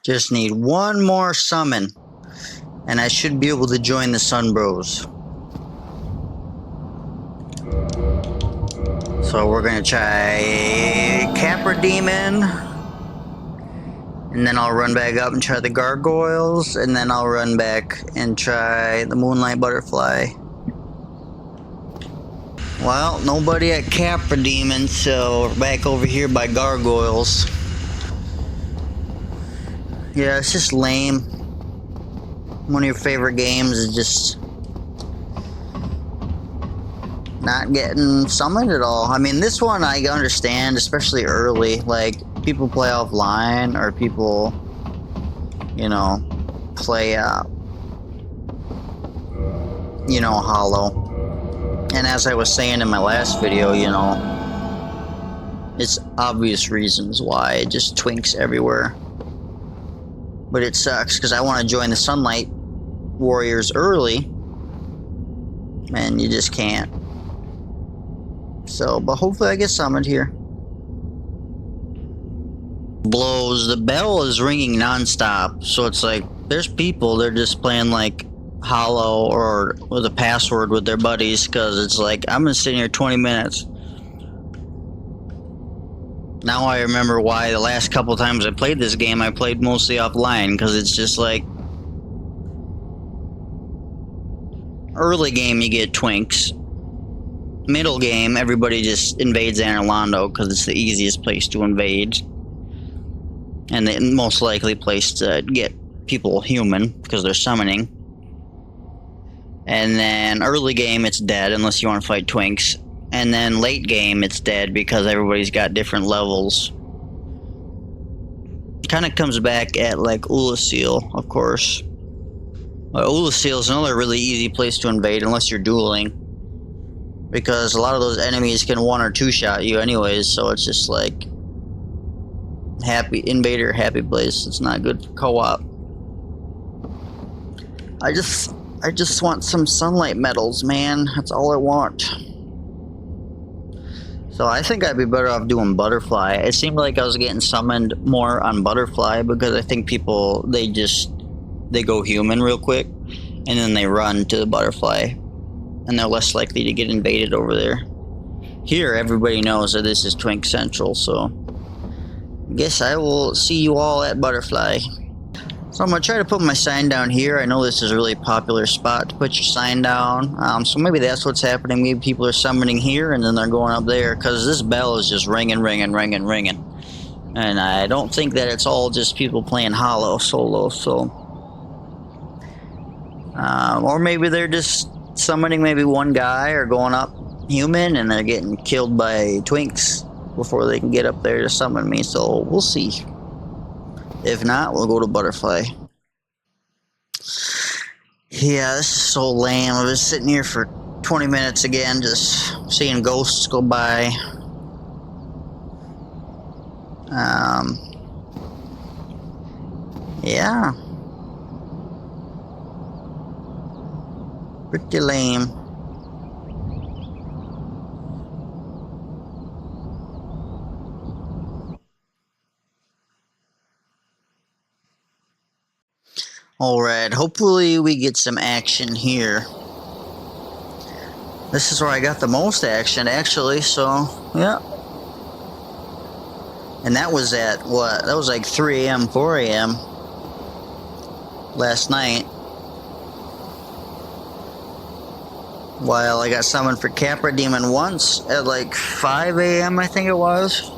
Just need one more summon, and I should be able to join the Sun Bros. So we're gonna try Capra Demon, and then I'll run back up and try the Gargoyles, and then I'll run back and try the Moonlight Butterfly. Well, nobody at Capra Demon, so we're back over here by Gargoyles. Yeah, it's just lame. One of your favorite games is just not getting summoned at all. I mean, this one I understand, especially early. Like, people play offline, or people, you know, play, you know, Hollow. And as I was saying in my last video, you know, it's obvious reasons why. It just twinks everywhere. But it sucks, because I want to join the Sunlight Warriors early, and you just can't. So, but hopefully I get summoned here. Blows. The bell is ringing non-stop, so it's like, there's people, they're just playing like Hollow or with a password with their buddies, because it's like, I'm gonna sit here 20 minutes. Now I remember why the last couple times I played this game, I played mostly offline, because it's just like, early game you get twinks. Middle game, everybody just invades Anarlando because it's the easiest place to invade. And the most likely place to get people human, because they're summoning. And then early game, it's dead unless you want to fight twinks. And then late game, it's dead because everybody's got different levels. Kind of comes back at like Ulasil, of course. Ulasil is another really easy place to invade unless you're dueling. Because a lot of those enemies can one or two shot you anyways, so it's just like happy invader, happy place. It's not good for co-op. I just want some sunlight medals, man. That's all I want. So I think I'd be better off doing Butterfly. It seemed like I was getting summoned more on Butterfly because I think people, they go human real quick and then they run to the Butterfly and they're less likely to get invaded over there. Here, everybody knows that this is Twink Central, so I guess I will see you all at Butterfly. So I'm going to try to put my sign down here. I know this is a really popular spot to put your sign down. So maybe that's what's happening. Maybe people are summoning here and then they're going up there, because this bell is just ringing, ringing, ringing, ringing. And I don't think that it's all just people playing Hollow solo, so... or maybe they're just summoning maybe one guy or going up human and they're getting killed by Twinks before they can get up there to summon me, so we'll see. If not, we'll go to Butterfly. Yeah, this is so lame. I was sitting here for 20 minutes again, just seeing ghosts go by. Yeah. Pretty lame. Alright, hopefully we get some action here. This is where I got the most action, actually, so, yeah. And that was at what? That was like 3 a.m., 4 a.m. last night. While I got summoned for Capra Demon once at like 5 a.m. I think it was.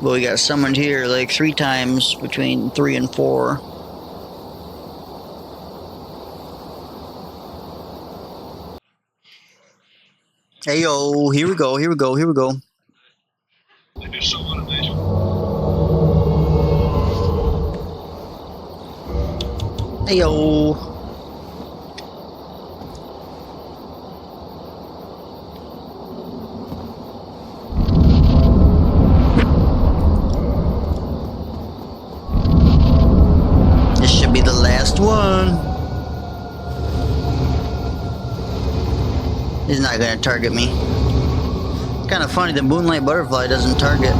But we got summoned here like 3 times between 3 and 4. Hey yo, here we go, here we go, here we go. Hey yo. This should be the last one. He's not gonna target me. Kind of funny, the Moonlight Butterfly doesn't target.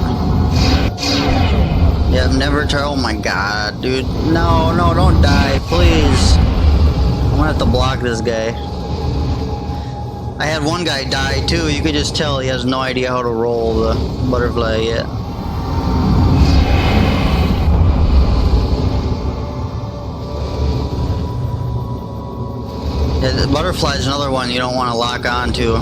Yeah, I've never oh my god, dude. No, no, don't die, please. I'm gonna have to block this guy. I had one guy die too. You could just tell he has no idea how to roll the butterfly yet. Yeah, the butterfly is another one you don't want to lock on to.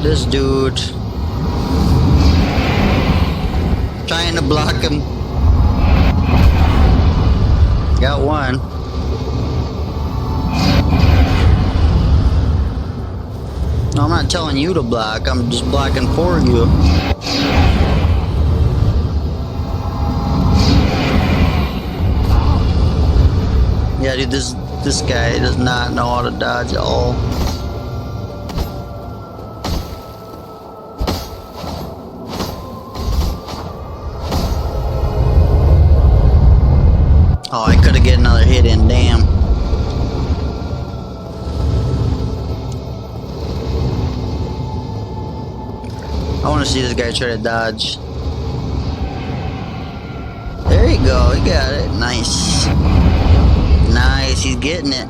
This dude trying to block him. Got one. No, I'm not telling you to block. I'm just blocking for you. Yeah, dude, this guy does not know how to dodge at all. Oh, I could have get another hit in, damn. I want to see this guy try to dodge. There you go, he got it. Nice. Nice, he's getting it.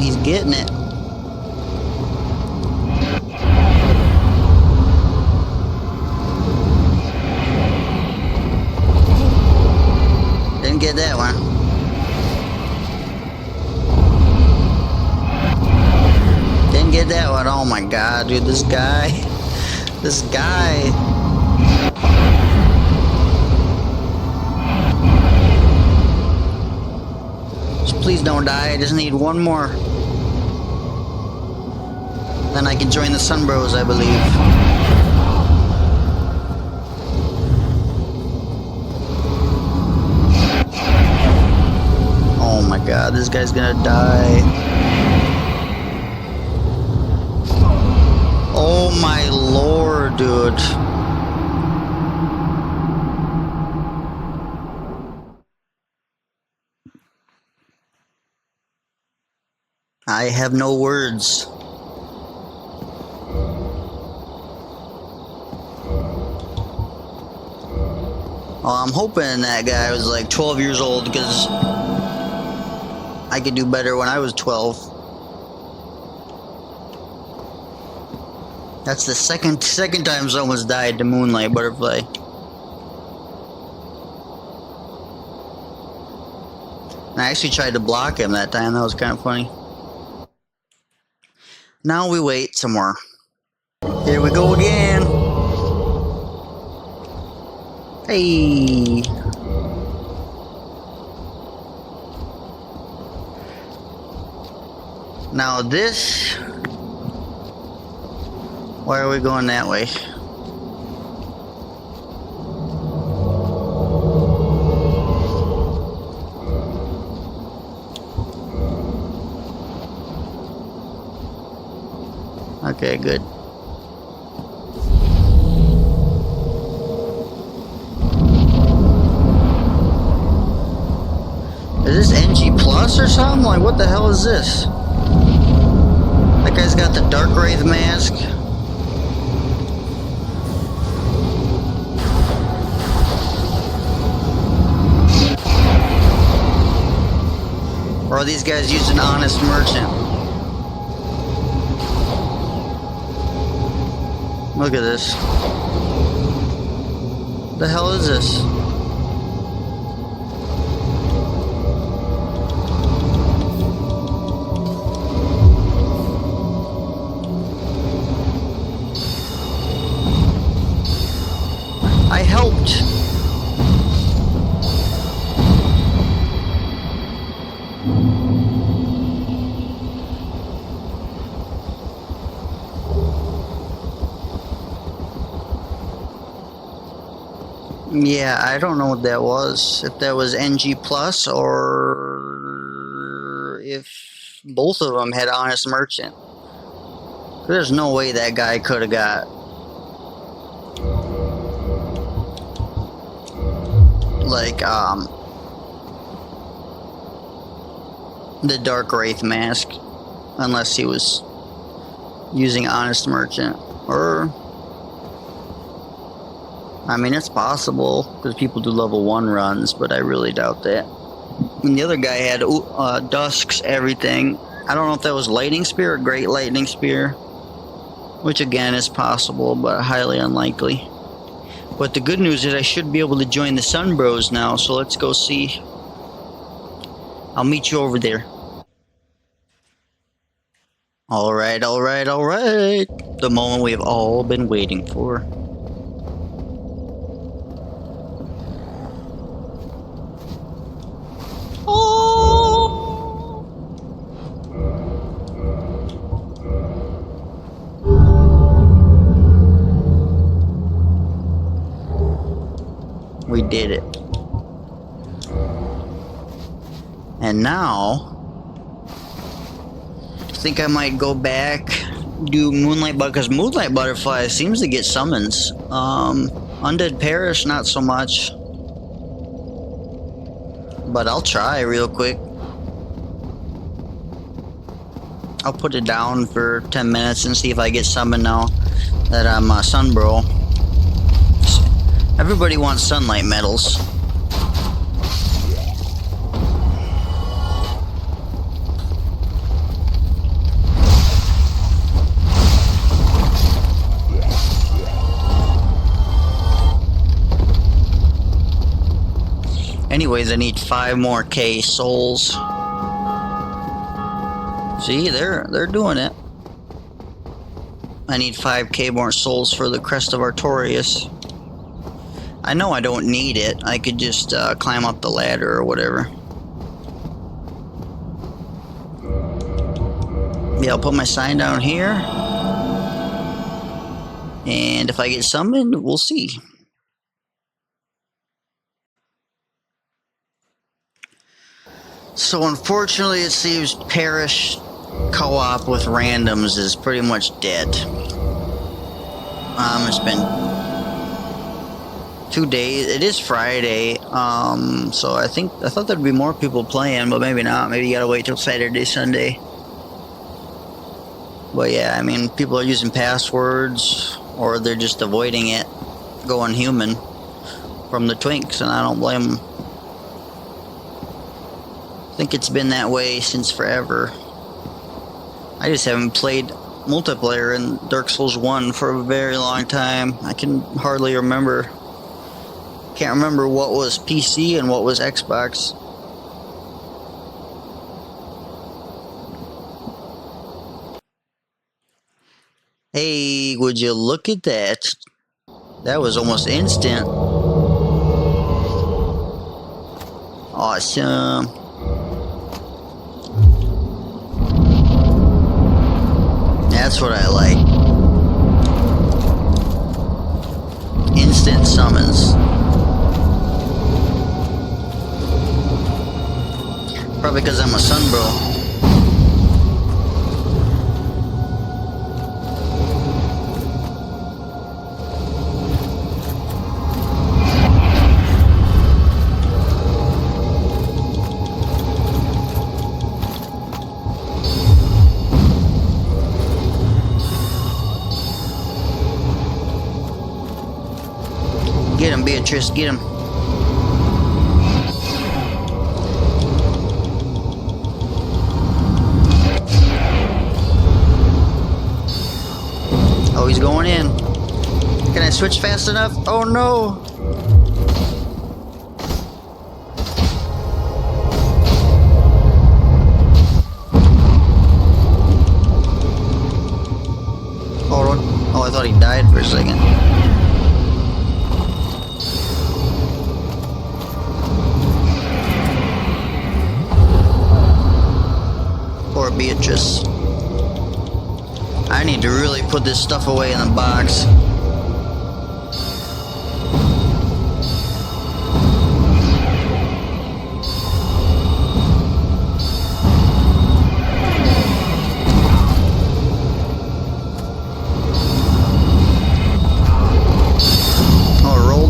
He's getting it. Didn't get that one. Didn't get that one. Oh my god, dude, this guy. This guy. Just please don't die. I just need one more. Then I can join the Sun Bros, I believe. Oh my god, this guy's gonna die. Oh my lord, dude. I have no words. Well, I'm hoping that guy was like 12 years old because I could do better when I was 12. That's the second time someone's died to Moonlight Butterfly. And I actually tried to block him that time. That was kind of funny. Now we wait some more. Here we go again. Hey. Now this... Why are we going that way? Okay, good. Is this NG Plus or something? Like, what the hell is this? That guy's got the Dark Wraith mask. Or are these guys using honest merchant? Look at this. The hell is this? I helped. Yeah, I don't know what that was. If that was NG plus or if both of them had honest merchant. There's no way that guy could have got like the Dark Wraith mask unless he was using honest merchant. Or I mean, it's possible because people do level 1 runs, but I really doubt that. And the other guy had Dusk's everything. I don't know if that was Lightning Spear or Great Lightning Spear, which again is possible, but highly unlikely. But the good news is I should be able to join the Sun Bros now, so let's go see. I'll meet you over there. Alright, alright, alright. The moment we've all been waiting for. We did it. And now I think I might go back, do Moonlight Butterfly, because Moonlight Butterfly seems to get summons. Undead Parish, not so much. But I'll try real quick. I'll put it down for 10 minutes and see if I get summoned now that I'm Sunbro. Everybody wants sunlight medals. Anyways, I need 5 more K souls. See, they're doing it. I need 5K more souls for the Crest of Artorias. I know I don't need it. I could just climb up the ladder or whatever. Yeah, I'll put my sign down here. And if I get summoned, we'll see. So unfortunately, it seems Parish co-op with randoms is pretty much dead. It's been 2 days. It is Friday, so I thought there'd be more people playing, but maybe not. Maybe you gotta wait till Saturday, Sunday. But yeah, I mean, people are using passwords, or they're just avoiding it, going human from the Twinks, and I don't blame them. I think it's been that way since forever. I just haven't played multiplayer in Dark Souls 1 for a very long time. I can hardly remember. Can't remember what was PC and what was Xbox. Hey, would you look at that? That was almost instant. Awesome. That's what I like. Instant summons. Probably because I'm a Sunbro. Get him, Beatrice, get him. in. Can I switch fast enough? Oh no! Oh, I thought he died for a second. Poor Beatrice. I need to really put this stuff away in the box.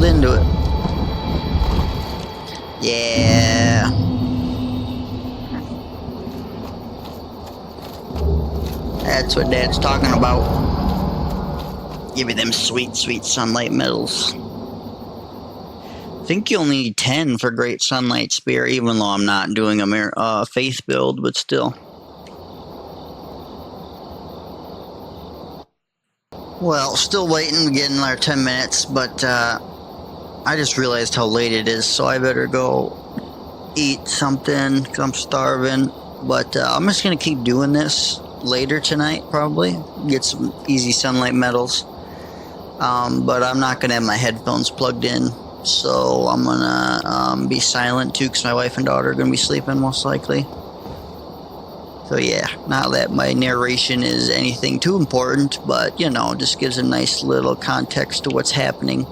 Into it. Yeah. That's what Dad's talking about. Give me them sweet, sweet sunlight medals. I think you only need 10 for Great Sunlight Spear, even though I'm not doing a faith build, but still. Well, still waiting. We're getting our 10 minutes, but I just realized how late it is, so I better go eat something because I'm starving. But I'm just going to keep doing this later tonight, probably. Get some easy sunlight medals. But I'm not going to have my headphones plugged in, so I'm going to be silent too because my wife and daughter are going to be sleeping most likely. So yeah, not that my narration is anything too important, but you know, just gives a nice little context to what's happening.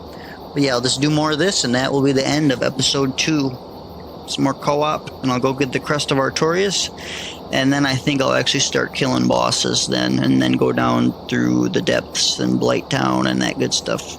But yeah, I'll just do more of this, and that will be the end of episode 2. Some more co-op, and I'll go get the Crest of Artorias, and then I think I'll actually start killing bosses then, and then go down through the depths and Blight Town and that good stuff.